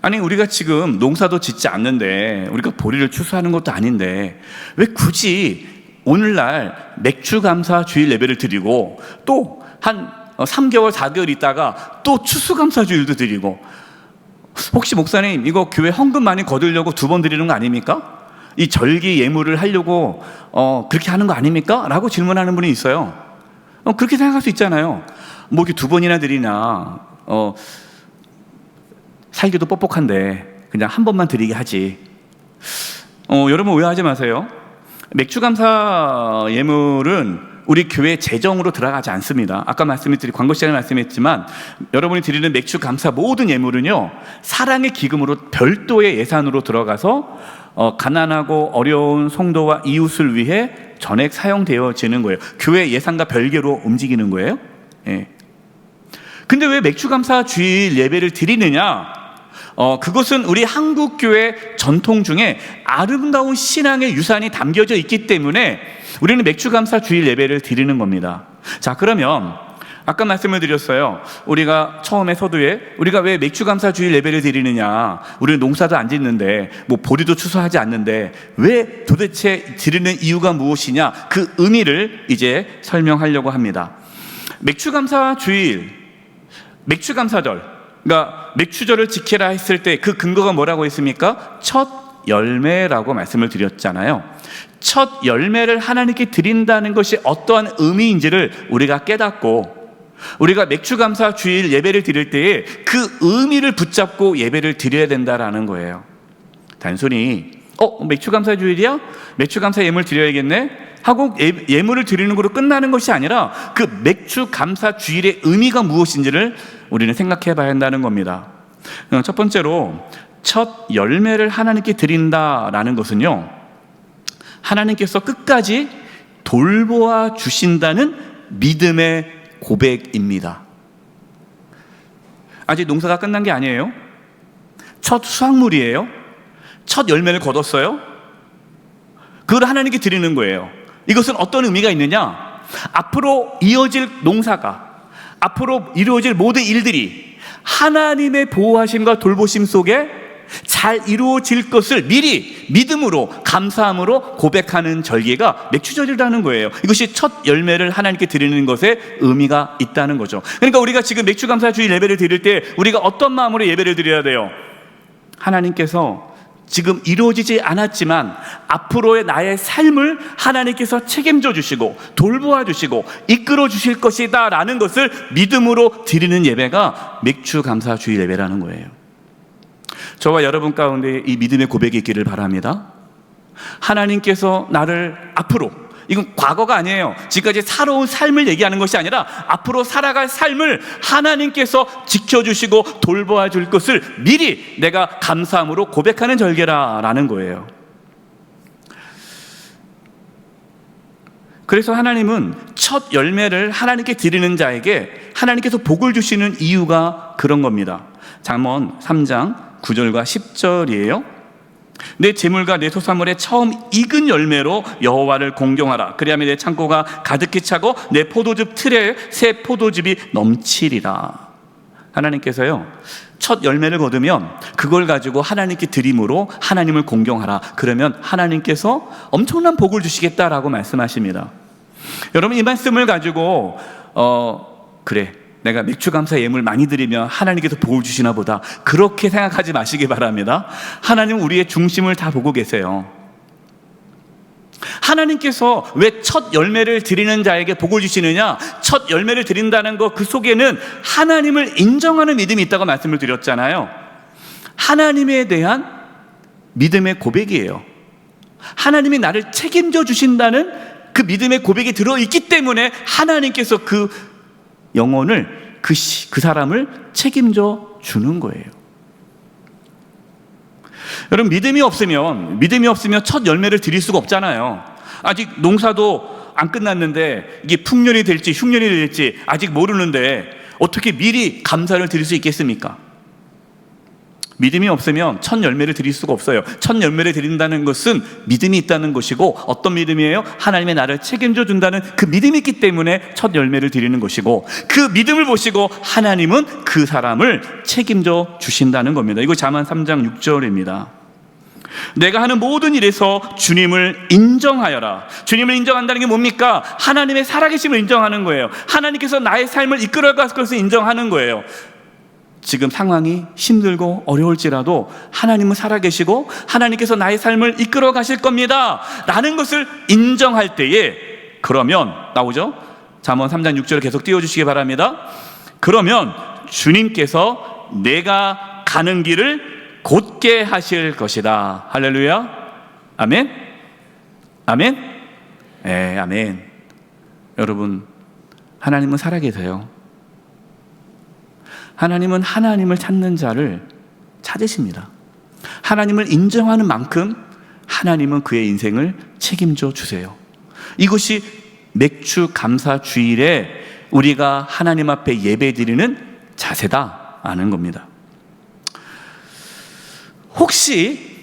아니 우리가 지금 농사도 짓지 않는데, 우리가 보리를 추수하는 것도 아닌데 왜 굳이 오늘날 맥추 감사 주일 예배를 드리고 또 한 3개월 4개월 있다가 또 추수 감사 주일도 드리고, 혹시 목사님 이거 교회 헌금 많이 거두려고 2번 드리는 거 아닙니까? 이 절기 예물을 하려고 그렇게 하는 거 아닙니까? 라고 질문하는 분이 있어요. 그렇게 생각할 수 있잖아요. 뭐 이렇게 2번이나 드리나, 살기도 뻑뻑한데 그냥 한 번만 드리게 하지. 여러분 오해하지 마세요. 맥추감사 예물은 우리 교회 재정으로 들어가지 않습니다. 아까 광고 시간에 말씀했지만 여러분이 드리는 맥추감사 모든 예물은요, 사랑의 기금으로 별도의 예산으로 들어가서 가난하고 어려운 성도와 이웃을 위해 전액 사용되어지는 거예요. 교회 예산과 별개로 움직이는 거예요. 예. 근데 왜 맥추감사 주일 예배를 드리느냐? 그것은 우리 한국교회 전통 중에 아름다운 신앙의 유산이 담겨져 있기 때문에 우리는 맥추감사 주일 예배를 드리는 겁니다. 자, 그러면 아까 말씀을 드렸어요. 우리가 처음에 서두에 우리가 왜 맥추감사 주일 예배를 드리느냐? 우리는 농사도 안 짓는데, 뭐 보리도 추수하지 않는데 왜 도대체 드리는 이유가 무엇이냐? 그 의미를 이제 설명하려고 합니다. 맥추감사 주일, 맥추감사절, 그러니까 맥추절을 지키라 했을 때 그 근거가 뭐라고 했습니까? 첫 열매라고 말씀을 드렸잖아요. 첫 열매를 하나님께 드린다는 것이 어떠한 의미인지를 우리가 깨닫고, 우리가 맥추감사 주일 예배를 드릴 때에 그 의미를 붙잡고 예배를 드려야 된다라는 거예요. 단순히 맥추감사 주일이야? 맥추감사 예물 드려야겠네? 하고 예물을 드리는 것으로 끝나는 것이 아니라 그 맥추감사 주일의 의미가 무엇인지를 우리는 생각해 봐야 한다는 겁니다. 첫 번째로 첫 열매를 하나님께 드린다라는 것은요, 하나님께서 끝까지 돌보아 주신다는 믿음의 고백입니다. 아직 농사가 끝난 게 아니에요. 첫 수확물이에요. 첫 열매를 거뒀어요. 그걸 하나님께 드리는 거예요. 이것은 어떤 의미가 있느냐? 앞으로 이어질 농사가, 앞으로 이루어질 모든 일들이 하나님의 보호하심과 돌보심 속에 잘 이루어질 것을 미리 믿음으로, 감사함으로 고백하는 절기가 맥추절이라는 거예요. 이것이 첫 열매를 하나님께 드리는 것에 의미가 있다는 거죠. 그러니까 우리가 지금 맥추감사 주일 예배를 드릴 때 우리가 어떤 마음으로 예배를 드려야 돼요? 하나님께서 지금 이루어지지 않았지만 앞으로의 나의 삶을 하나님께서 책임져 주시고 돌보아 주시고 이끌어 주실 것이다 라는 것을 믿음으로 드리는 예배가 맥추감사 주일 예배라는 거예요. 저와 여러분 가운데 이 믿음의 고백이 있기를 바랍니다. 하나님께서 나를 앞으로, 이건 과거가 아니에요. 지금까지 살아온 삶을 얘기하는 것이 아니라 앞으로 살아갈 삶을 하나님께서 지켜주시고 돌보아 줄 것을 미리 내가 감사함으로 고백하는 절개라는 거예요. 그래서 하나님은 첫 열매를 하나님께 드리는 자에게 하나님께서 복을 주시는 이유가 그런 겁니다. 잠언 3장 9절과 10절이에요. 내 재물과 내 소산물의 처음 익은 열매로 여호와를 공경하라. 그리하면 내 창고가 가득히 차고 내 포도즙 틀에 새 포도즙이 넘치리라. 하나님께서요, 첫 열매를 거두면 그걸 가지고 하나님께 드림으로 하나님을 공경하라. 그러면 하나님께서 엄청난 복을 주시겠다라고 말씀하십니다. 여러분, 이 말씀을 가지고 그래, 내가 맥주감사 예물 많이 드리면 하나님께서 복을 주시나 보다, 그렇게 생각하지 마시기 바랍니다. 하나님은 우리의 중심을 다 보고 계세요. 하나님께서 왜 첫 열매를 드리는 자에게 복을 주시느냐? 첫 열매를 드린다는 것, 그 속에는 하나님을 인정하는 믿음이 있다고 말씀을 드렸잖아요. 하나님에 대한 믿음의 고백이에요. 하나님이 나를 책임져 주신다는 그 믿음의 고백이 들어있기 때문에 하나님께서 그 영혼을, 그 사람을 책임져 주는 거예요. 여러분, 믿음이 없으면 첫 열매를 드릴 수가 없잖아요. 아직 농사도 안 끝났는데 이게 풍년이 될지 흉년이 될지 아직 모르는데 어떻게 미리 감사를 드릴 수 있겠습니까? 믿음이 없으면 첫 열매를 드릴 수가 없어요. 첫 열매를 드린다는 것은 믿음이 있다는 것이고, 어떤 믿음이에요? 하나님의 나를 책임져 준다는 그 믿음이 있기 때문에 첫 열매를 드리는 것이고, 그 믿음을 보시고 하나님은 그 사람을 책임져 주신다는 겁니다. 이거 잠언 3장 6절입니다. 내가 하는 모든 일에서 주님을 인정하여라. 주님을 인정한다는 게 뭡니까? 하나님의 살아계심을 인정하는 거예요. 하나님께서 나의 삶을 이끌어갈 것을 인정하는 거예요. 지금 상황이 힘들고 어려울지라도 하나님은 살아계시고 하나님께서 나의 삶을 이끌어 가실 겁니다 라는 것을 인정할 때에, 그러면 나오죠? 잠언 3장 6절을 계속 띄워주시기 바랍니다. 그러면 주님께서 내가 가는 길을 곧게 하실 것이다. 할렐루야. 아멘. 아멘. 네, 아멘. 여러분, 하나님은 살아계세요. 하나님은 하나님을 찾는 자를 찾으십니다. 하나님을 인정하는 만큼 하나님은 그의 인생을 책임져 주세요. 이것이 맥주 감사 주일에 우리가 하나님 앞에 예배 드리는 자세다라는 겁니다. 혹시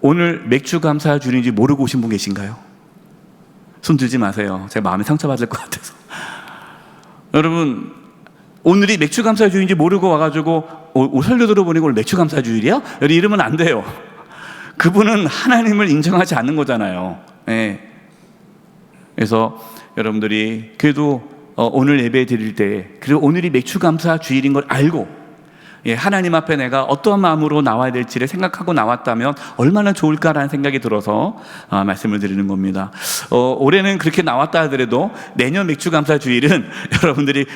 오늘 맥주 감사 주일인지 모르고 오신 분 계신가요? 손 들지 마세요. 제가 마음에 상처받을 것 같아서. 여러분, 오늘이 맥주 감사 주일인지 모르고 와가지고 설교 들어보니까 오늘 맥주 감사 주일이야? 이러면 안 돼요. 그분은 하나님을 인정하지 않는 거잖아요. 네. 그래서 여러분들이 그래도 오늘 예배 드릴 때, 그리고 오늘이 맥주 감사 주일인 걸 알고, 하나님 앞에 내가 어떠한 마음으로 나와야 될지를 생각하고 나왔다면 얼마나 좋을까라는 생각이 들어서 말씀을 드리는 겁니다. 올해는 그렇게 나왔다 하더라도 내년 맥주감사 주일은 여러분들이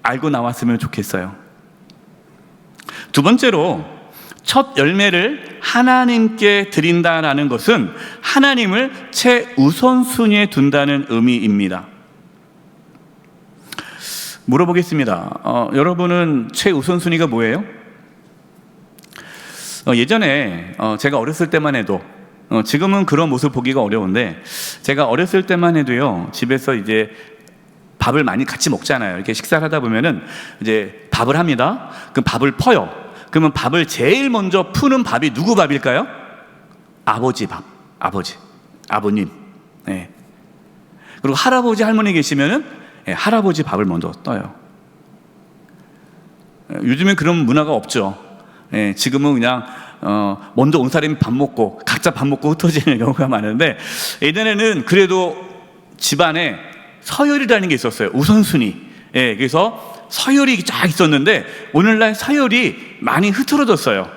알고 나왔으면 좋겠어요. 두 번째로, 첫 열매를 하나님께 드린다라는 것은 하나님을 최우선순위에 둔다는 의미입니다. 물어보겠습니다. 여러분은 최우선순위가 뭐예요? 예전에 제가 어렸을 때만 해도, 지금은 그런 모습 보기가 어려운데, 제가 어렸을 때만 해도요, 집에서 이제 밥을 많이 같이 먹잖아요. 이렇게 식사를 하다 보면은 이제 밥을 합니다. 그럼 밥을 퍼요. 그러면 밥을 제일 먼저 푸는 밥이 누구 밥일까요? 아버지 밥. 아버님. 네. 그리고 할아버지, 할머니 계시면은 할아버지 밥을 먼저 떠요. 요즘엔 그런 문화가 없죠. 지금은 그냥 먼저 온 사람이 밥 먹고 각자 밥 먹고 흩어지는 경우가 많은데, 예전에는 그래도 집안에 서열이라는 게 있었어요. 우선순위. 그래서 서열이 쫙 있었는데 오늘날 서열이 많이 흐트러졌어요.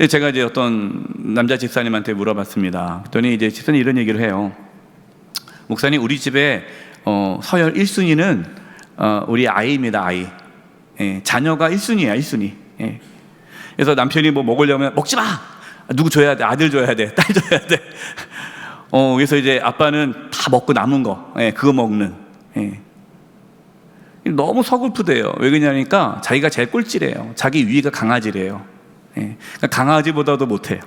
제가 이제 어떤 남자 집사님한테 물어봤습니다. 그랬더니 이제 집사님 이런 얘기를 해요. 목사님, 우리 집에 서열 1순위는 우리 아이입니다. 아이. 자녀가 1순위야. 1순위. 그래서 남편이 뭐 먹으려면 먹지 마. 누구 줘야 돼? 아들 줘야 돼? 딸 줘야 돼? 그래서 이제 아빠는 다 먹고 남은 거, 그거 먹는. 너무 서글프대요. 왜 그러냐니까 자기가 제일 꼴찌래요. 자기 위가 강아지래요. 그러니까 강아지보다도 못해요.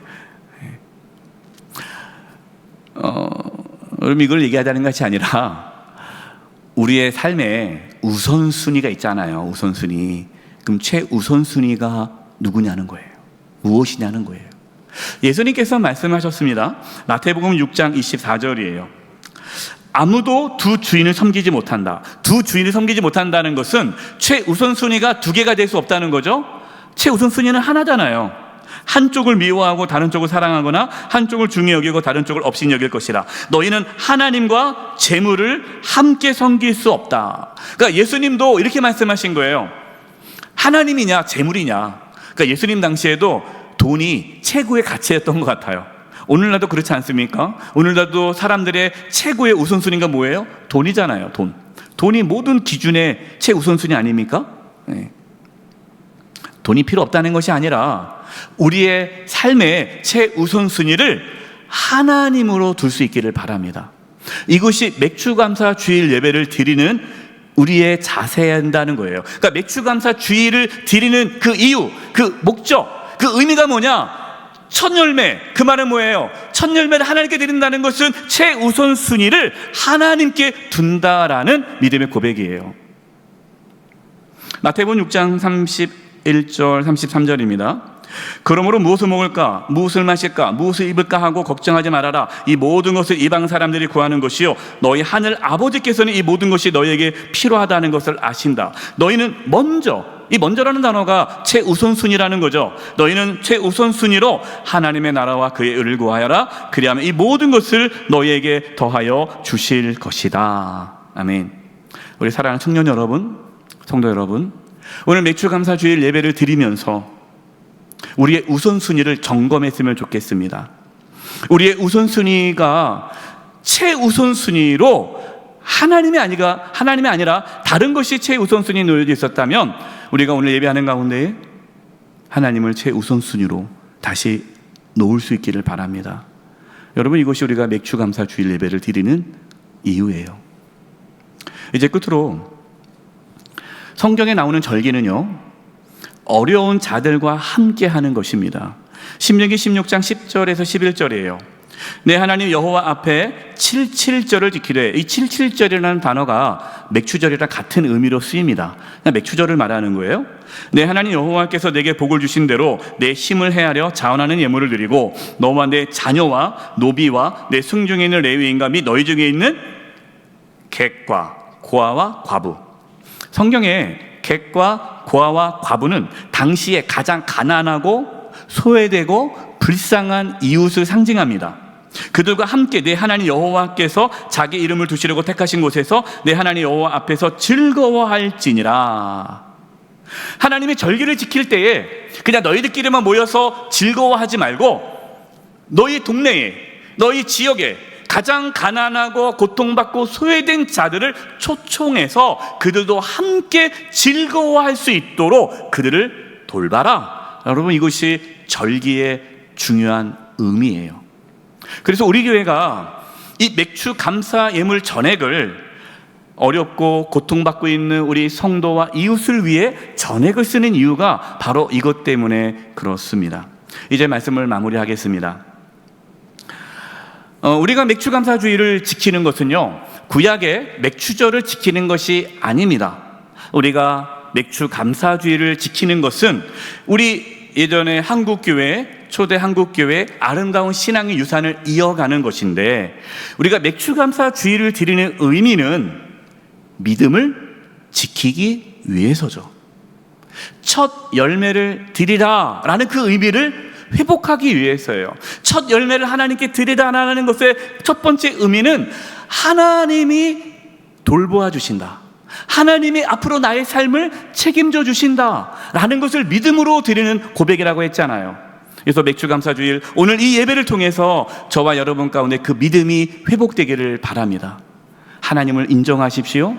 여러분, 이걸 얘기하자는 것이 아니라 우리의 삶에 우선순위가 있잖아요. 우선순위. 그럼 최우선순위가 누구냐는 거예요. 무엇이냐는 거예요. 예수님께서 말씀하셨습니다. 마태복음 6장 24절이에요. 아무도 두 주인을 섬기지 못한다. 두 주인을 섬기지 못한다는 것은 최우선순위가 두 개가 될 수 없다는 거죠. 최우선순위는 하나잖아요. 한쪽을 미워하고 다른 쪽을 사랑하거나 한쪽을 중히 여기고 다른 쪽을 업신 여길 것이라. 너희는 하나님과 재물을 함께 섬길 수 없다. 그러니까 예수님도 이렇게 말씀하신 거예요. 하나님이냐 재물이냐. 그러니까 예수님 당시에도 돈이 최고의 가치였던 것 같아요. 오늘날도 그렇지 않습니까? 오늘날도 사람들의 최고의 우선순위가 뭐예요? 돈이잖아요. 돈이 모든 기준의 최우선순위 아닙니까? 네. 돈이 필요 없다는 것이 아니라 우리의 삶의 최우선순위를 하나님으로 둘 수 있기를 바랍니다. 이것이 맥추감사 주일 예배를 드리는 우리의 자세여야 한다는 거예요. 그러니까 맥추감사 주일을 드리는 그 이유, 그 목적, 그 의미가 뭐냐? 첫 열매, 그 말은 뭐예요? 첫 열매를 하나님께 드린다는 것은 최우선순위를 하나님께 둔다라는 믿음의 고백이에요. 마태복음 6장 31절 33절입니다. 그러므로 무엇을 먹을까, 무엇을 마실까, 무엇을 입을까 하고 걱정하지 말아라. 이 모든 것을 이방 사람들이 구하는 것이요 너희 하늘 아버지께서는 이 모든 것이 너희에게 필요하다는 것을 아신다. 너희는 먼저, 이 먼저라는 단어가 최우선순위라는 거죠. 너희는 최우선순위로 하나님의 나라와 그의 의를 구하여라. 그리하면 이 모든 것을 너희에게 더하여 주실 것이다. 아멘. 우리 사랑하는 청년 여러분, 성도 여러분, 오늘 맥추감사 주일 예배를 드리면서 우리의 우선순위를 점검했으면 좋겠습니다. 우리의 우선순위가 최우선순위로 하나님이 아니라 다른 것이 최우선순위에 놓여져 있었다면 우리가 오늘 예배하는 가운데 하나님을 최우선순위로 다시 놓을 수 있기를 바랍니다. 여러분, 이것이 우리가 맥추감사 주일 예배를 드리는 이유예요. 이제 끝으로 성경에 나오는 절기는요, 어려운 자들과 함께 하는 것입니다. 신명기 16장 10절에서 11절이에요. 내 하나님 여호와 앞에 77절을 지키되, 이 77절이라는 단어가 맥추절이랑 같은 의미로 쓰입니다. 그냥 맥추절을 말하는 거예요. 내 하나님 여호와께서 내게 복을 주신 대로 내 힘을 헤아려 자원하는 예물을 드리고 너와 내 자녀와 노비와 내 승중에 있는 레위인과 및 너희 중에 있는 객과 고아와 과부. 성경에 객과 고아와 과부는 당시에 가장 가난하고 소외되고 불쌍한 이웃을 상징합니다. 그들과 함께 내 하나님 여호와께서 자기 이름을 두시려고 택하신 곳에서 내 하나님 여호와 앞에서 즐거워할지니라. 하나님의 절기를 지킬 때에 그냥 너희들끼리만 모여서 즐거워하지 말고 너희 동네에, 너희 지역에 가장 가난하고 고통받고 소외된 자들을 초청해서 그들도 함께 즐거워할 수 있도록 그들을 돌봐라. 여러분, 이것이 절기의 중요한 의미예요. 그래서 우리 교회가 이 맥추 감사 예물 전액을 어렵고 고통받고 있는 우리 성도와 이웃을 위해 전액을 쓰는 이유가 바로 이것 때문에 그렇습니다. 이제 말씀을 마무리하겠습니다. 우리가 맥추감사주의를 지키는 것은요, 구약의 맥추절을 지키는 것이 아닙니다. 우리가 맥추감사주의를 지키는 것은 우리 예전에 한국교회, 초대 한국교회 아름다운 신앙의 유산을 이어가는 것인데, 우리가 맥추감사주의를 드리는 의미는 믿음을 지키기 위해서죠. 첫 열매를 드리라 라는 그 의미를 회복하기 위해서예요. 첫 열매를 하나님께 드리라는 것의 첫 번째 의미는 하나님이 돌보아 주신다, 하나님이 앞으로 나의 삶을 책임져 주신다 라는 것을 믿음으로 드리는 고백이라고 했잖아요. 그래서 맥추감사주일, 오늘 이 예배를 통해서 저와 여러분 가운데 그 믿음이 회복되기를 바랍니다. 하나님을 인정하십시오.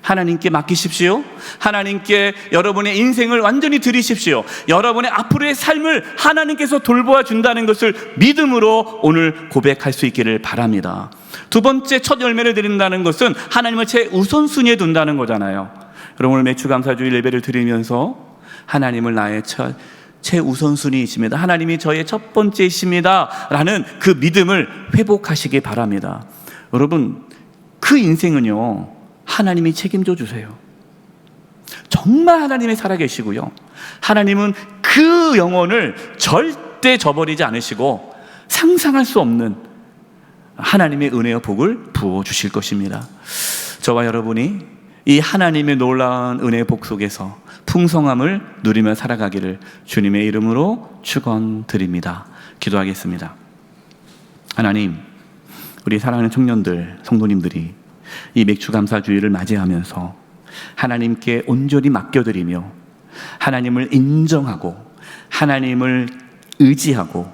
하나님께 맡기십시오. 하나님께 여러분의 인생을 완전히 드리십시오. 여러분의 앞으로의 삶을 하나님께서 돌보아 준다는 것을 믿음으로 오늘 고백할 수 있기를 바랍니다. 두 번째, 첫 열매를 드린다는 것은 하나님을 최우선순위에 둔다는 거잖아요. 여러분, 오늘 맥추감사주일 예배를 드리면서 하나님을 나의 최우선순위이십니다, 하나님이 저의 첫 번째이십니다 라는 그 믿음을 회복하시기 바랍니다. 여러분, 그 인생은요, 하나님이 책임져 주세요. 정말 하나님이 살아계시고요, 하나님은 그 영혼을 절대 저버리지 않으시고 상상할 수 없는 하나님의 은혜와 복을 부어주실 것입니다. 저와 여러분이 이 하나님의 놀라운 은혜의 복 속에서 풍성함을 누리며 살아가기를 주님의 이름으로 축원드립니다. 기도하겠습니다. 하나님, 우리 사랑하는 청년들, 성도님들이 이 맥주감사주의를 맞이하면서 하나님께 온전히 맡겨드리며 하나님을 인정하고 하나님을 의지하고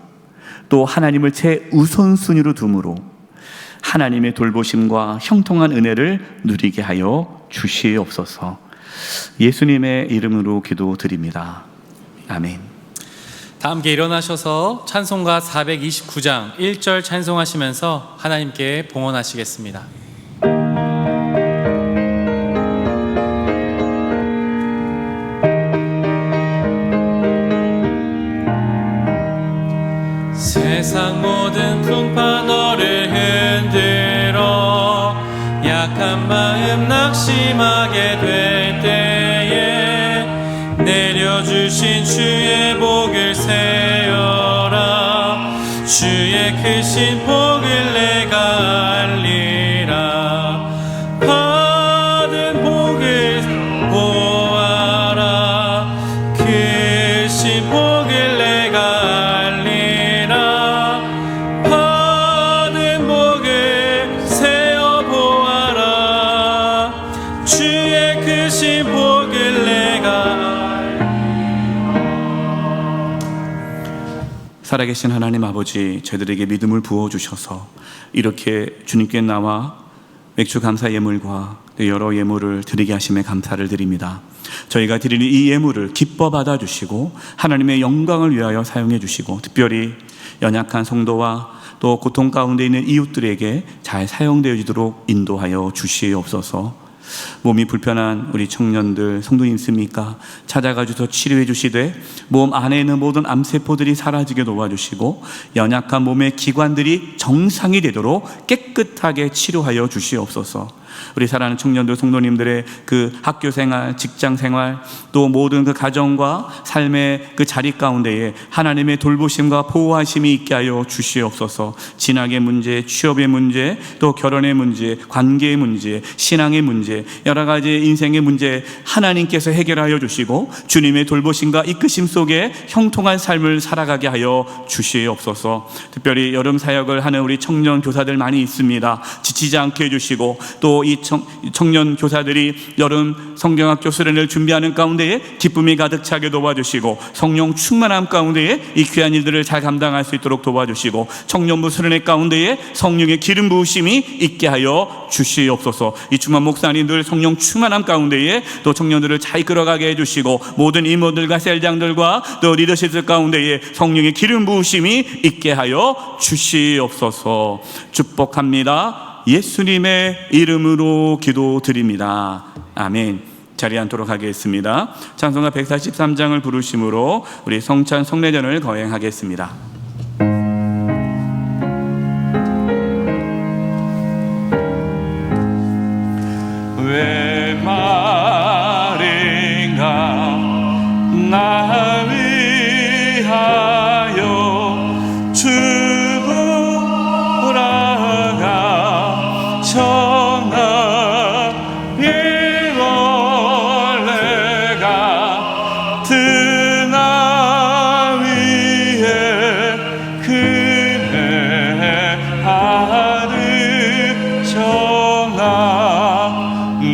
또 하나님을 최우선순위로 둠으로 하나님의 돌보심과 형통한 은혜를 누리게 하여 주시옵소서. 예수님의 이름으로 기도드립니다. 아멘. 다 함께 일어나셔서 찬송가 429장 1절 찬송하시면서 하나님께 봉헌하시겠습니다. 세상 모든 풍파 너를 흔들어 약한 마음 낙심하게 될 때에 내려주신 주의 복을 세어라. 주의 크신 복을 내가 알리라. 받은 복을 보아라. 크신 복을 내가 알리라. 받은 복을 세어 보아라. 주의 크신 복을 내가 살아계신 하나님 아버지, 저희들에게 믿음을 부어주셔서 이렇게 주님께 나와 맥주 감사 예물과 여러 예물을 드리게 하심에 감사를 드립니다. 저희가 드리는 이 예물을 기뻐 받아주시고 하나님의 영광을 위하여 사용해 주시고 특별히 연약한 성도와 또 고통 가운데 있는 이웃들에게 잘 사용되어지도록 인도하여 주시옵소서. 몸이 불편한 우리 청년들, 성도님 있습니까? 찾아가 주셔서 치료해 주시되 몸 안에 있는 모든 암세포들이 사라지게 도와주시고 연약한 몸의 기관들이 정상이 되도록 깨끗하게 치료하여 주시옵소서. 우리 사랑하는 청년들, 성도님들의 그 학교 생활, 직장 생활, 또 모든 그 가정과 삶의 그 자리 가운데에 하나님의 돌보심과 보호하심이 있게 하여 주시옵소서. 진학의 문제, 취업의 문제, 또 결혼의 문제, 관계의 문제, 신앙의 문제, 여러 가지 인생의 문제 하나님께서 해결하여 주시고 주님의 돌보심과 이끄심 속에 형통한 삶을 살아가게 하여 주시옵소서. 특별히 여름 사역을 하는 우리 청년 교사들 많이 있습니다. 지치지 않게 해주시고 또 이 청년 교사들이 여름 성경학교 수련을 준비하는 가운데에 기쁨이 가득 차게 도와주시고 성령 충만함 가운데에 이 귀한 일들을 잘 감당할 수 있도록 도와주시고 청년부 수련회 가운데에 성령의 기름 부으심이 있게 하여 주시옵소서. 이충만 목사님 늘 성령 충만함 가운데에 또 청년들을 잘 이끌어가게 해주시고 모든 임원들과 셀장들과 또 리더십들 가운데에 성령의 기름 부으심이 있게 하여 주시옵소서. 축복합니다. 예수님의 이름으로 기도드립니다. 아멘. 자리에 앉도록 하겠습니다. 찬송가 143장을 부르심으로 우리 성찬 성례전을 거행하겠습니다. 왜 말인가 나 위하여 죽으라가 전하의 원래가 드나 위에 그네 아를 전하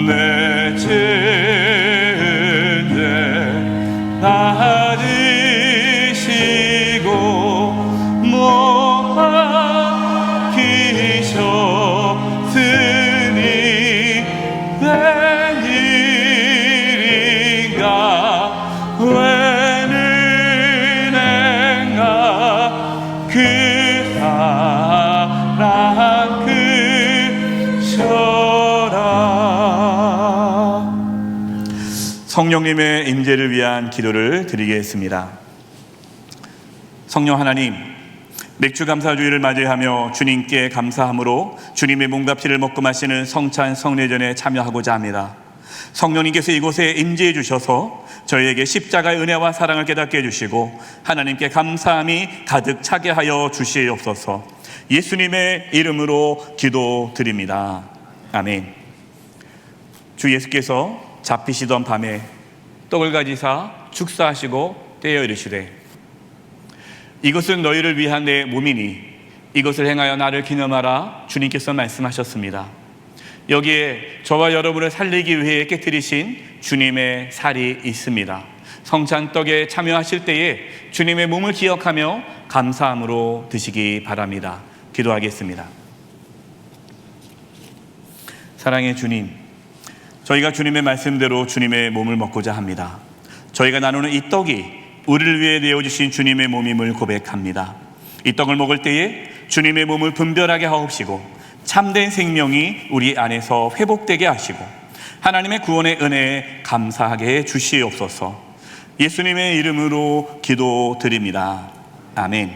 내 죄는 나으시고 모아기셨으니 웬일인가 웬은행가 그 사랑 그쳐라. 성령님의 임재를 위한 기도를 드리겠습니다. 성령 하나님, 맥주 감사주의를 맞이하며 주님께 감사함으로 주님의 몸과 피를 먹고 마시는 성찬 성례전에 참여하고자 합니다. 성령님께서 이곳에 임재해 주셔서 저희에게 십자가의 은혜와 사랑을 깨닫게 해주시고 하나님께 감사함이 가득 차게 하여 주시옵소서. 예수님의 이름으로 기도드립니다. 아멘. 주 예수께서 잡히시던 밤에 떡을 가지사 축사하시고 떼어 이르시되 이것은 너희를 위한 내 몸이니 이것을 행하여 나를 기념하라 주님께서 말씀하셨습니다. 여기에 저와 여러분을 살리기 위해 깨뜨리신 주님의 살이 있습니다. 성찬떡에 참여하실 때에 주님의 몸을 기억하며 감사함으로 드시기 바랍니다. 기도하겠습니다. 사랑의 주님, 저희가 주님의 말씀대로 주님의 몸을 먹고자 합니다. 저희가 나누는 이 떡이 우리를 위해 내어주신 주님의 몸임을 고백합니다. 이 떡을 먹을 때에 주님의 몸을 분별하게 하옵시고 참된 생명이 우리 안에서 회복되게 하시고 하나님의 구원의 은혜에 감사하게 해 주시옵소서. 예수님의 이름으로 기도드립니다. 아멘.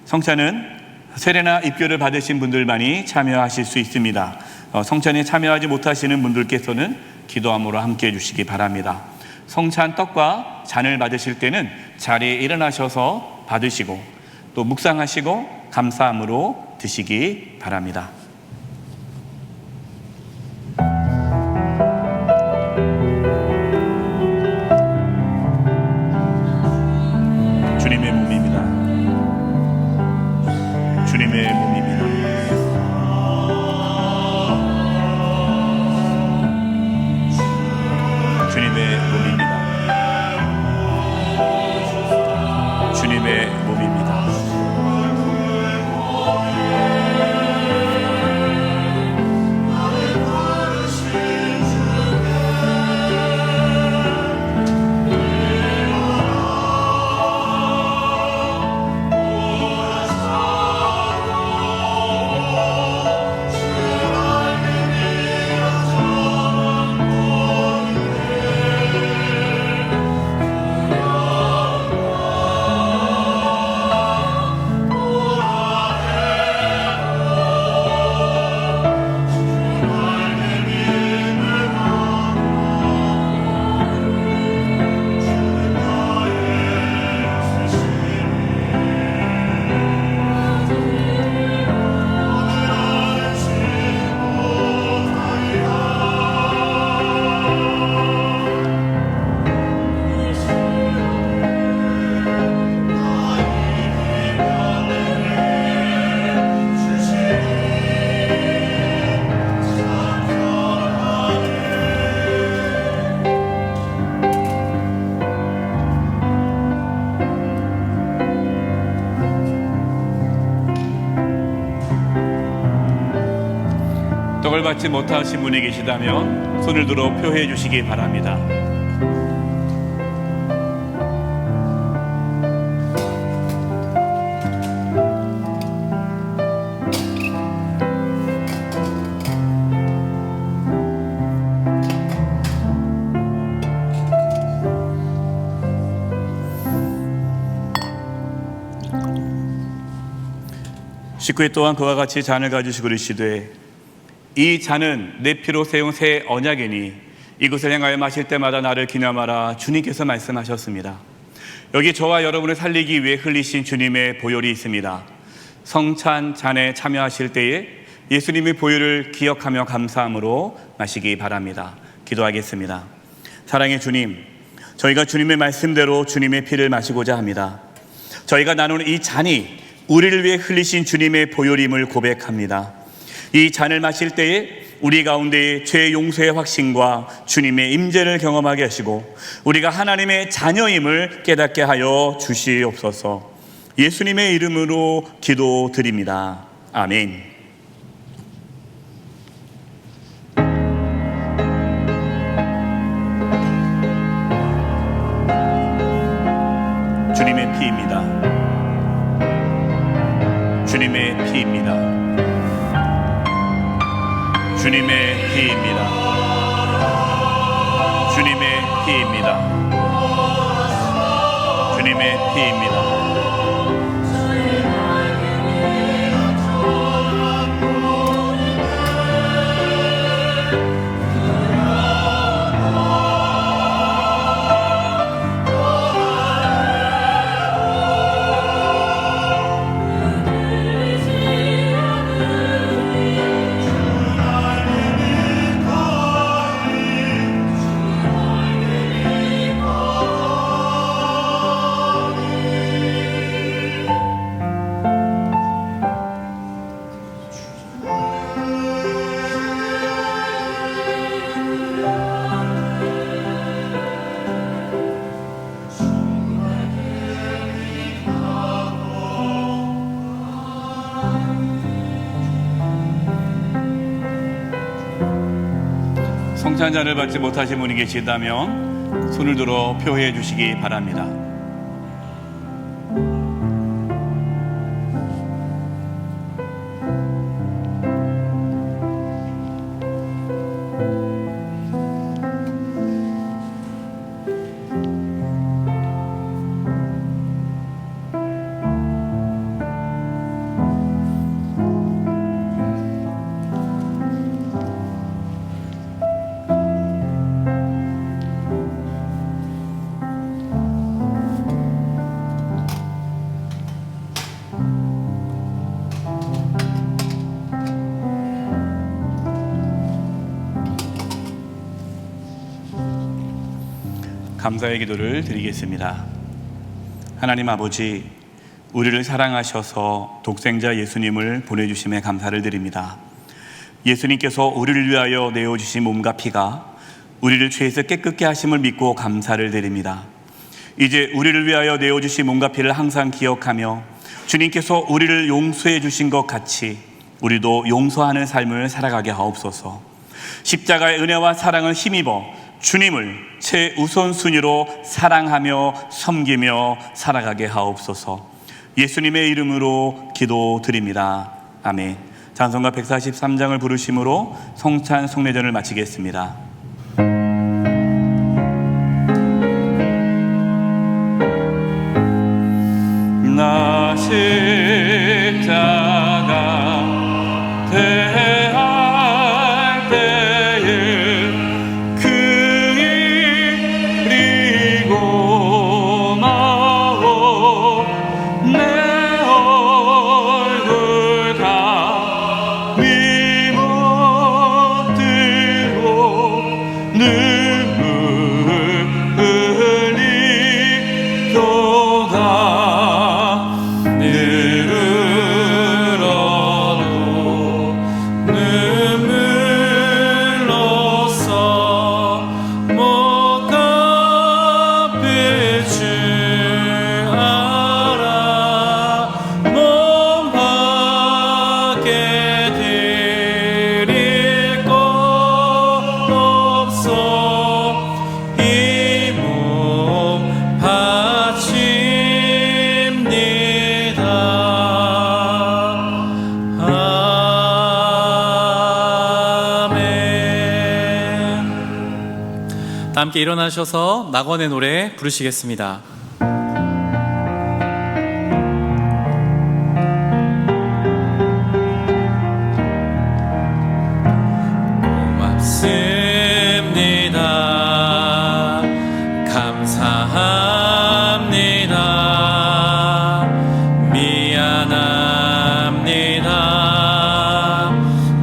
성찬은 세례나 입교를 받으신 분들만이 참여하실 수 있습니다. 성찬에 참여하지 못하시는 분들께서는 기도함으로 함께 해주시기 바랍니다. 성찬 떡과 잔을 받으실 때는 자리에 일어나셔서 받으시고 또 묵상하시고 감사함으로 드시기 바랍니다. 주님의 몸입니다. 주님의 몸입니다. 주님의 몸입니다. 주님의 몸입니다. 떡을 받지 못하신 분이 계시다면 손을 들어 표해 주시기 바랍니다. 십구회 또한 그와 같이 잔을 가지시고 이르시되 이 잔은 내 피로 세운 새 언약이니 이것을 행하여 마실 때마다 나를 기념하라 주님께서 말씀하셨습니다. 여기 저와 여러분을 살리기 위해 흘리신 주님의 보혈이 있습니다. 성찬 잔에 참여하실 때에 예수님의 보혈을 기억하며 감사함으로 마시기 바랍니다. 기도하겠습니다. 사랑의 주님, 저희가 주님의 말씀대로 주님의 피를 마시고자 합니다. 저희가 나누는 이 잔이 우리를 위해 흘리신 주님의 보혈임을 고백합니다. 이 잔을 마실 때에 우리 가운데의 죄 용서의 확신과 주님의 임재를 경험하게 하시고 우리가 하나님의 자녀임을 깨닫게 하여 주시옵소서. 예수님의 이름으로 기도드립니다. 아멘. 주님의 피입니다. 주님의 피입니다. 주님의 피입니다. 주님의 피입니다. 주님의 피입니다. 성찬자를 받지 못하신 분이 계시다면 손을 들어 표해 주시기 바랍니다. 감사의 기도를 드리겠습니다. 하나님 아버지, 우리를 사랑하셔서 독생자 예수님을 보내주심에 감사를 드립니다. 예수님께서 우리를 위하여 내어주신 몸과 피가 우리를 죄에서 깨끗게 하심을 믿고 감사를 드립니다. 이제 우리를 위하여 내어주신 몸과 피를 항상 기억하며 주님께서 우리를 용서해 주신 것 같이 우리도 용서하는 삶을 살아가게 하옵소서. 십자가의 은혜와 사랑을 힘입어 주님을 최우선순위로 사랑하며 섬기며 살아가게 하옵소서. 예수님의 이름으로 기도드립니다. 아멘. 찬송가 143장을 부르심으로 성찬 성례전을 마치겠습니다. 나 십자가 대할 때에 그 이리고 마오 내 얼굴 다 미못 들고 눈물 흘리도다. 함께 일어나셔서 낙원의 노래 부르시겠습니다. 고맙습니다. 감사합니다. 미안합니다.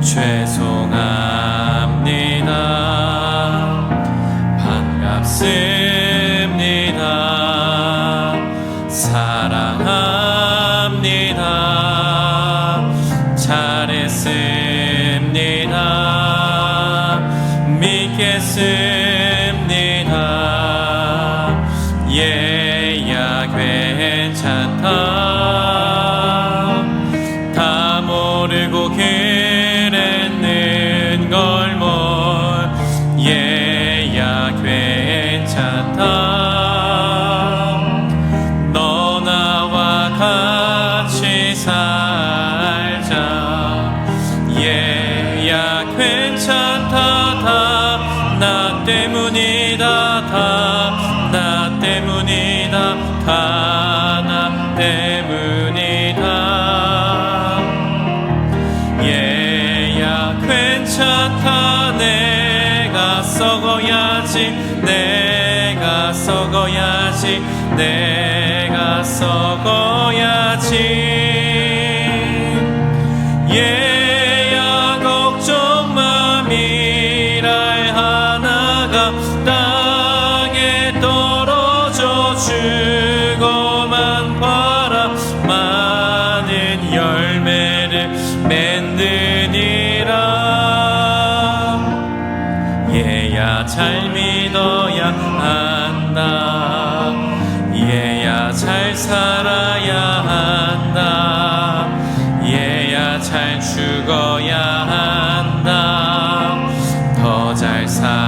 죄송합니다. 반갑습니다. 사랑합니다. 잘했습니다. 믿겠습니다. 예야 괜찮다. 다 모르고 그랬는 걸 뭘 예야 괜찮다. 너 나와 같이 살자. 예야 괜찮다. 다 나 때문이다. 다 나 때문이다. 다 나 때문이다. 예야 괜찮다. 내가 썩어야지. 내가 썩어야지. 내가 썩어야지. 예야 걱정 마. 미랄 하나가 땅에 떨어져 죽어만 봐라. 많은 열매를 맺느니라. 얘야 잘 믿어야 한다. 얘야 잘 살아야 한다. 얘야 잘 죽어야 한다. 더 잘 살아야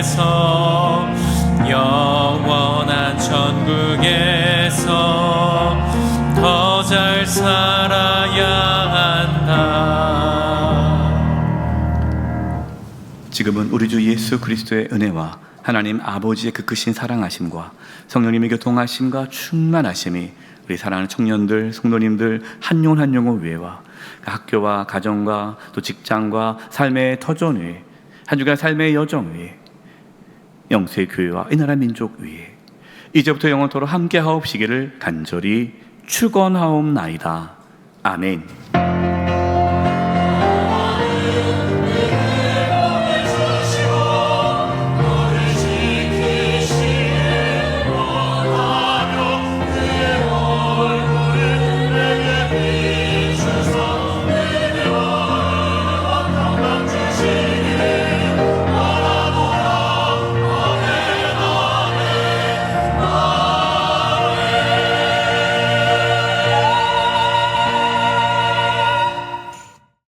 땅에서 영원한 천국에서 더 잘 살아야 한다. 지금은 우리 주 예수 그리스도의 은혜와 하나님 아버지의 그 크신 사랑하심과 성령님의 교통하심과 충만하심이 우리 사랑하는 청년들, 성도님들 한 영혼 한 영혼 위에와 학교와 가정과 또 직장과 삶의 터전 위에 한 주간 삶의 여정 위에 영세 교회와 이 나라 민족 위에 이제부터 영원토록 함께 하옵시기를 간절히 축원하옵나이다. 아멘.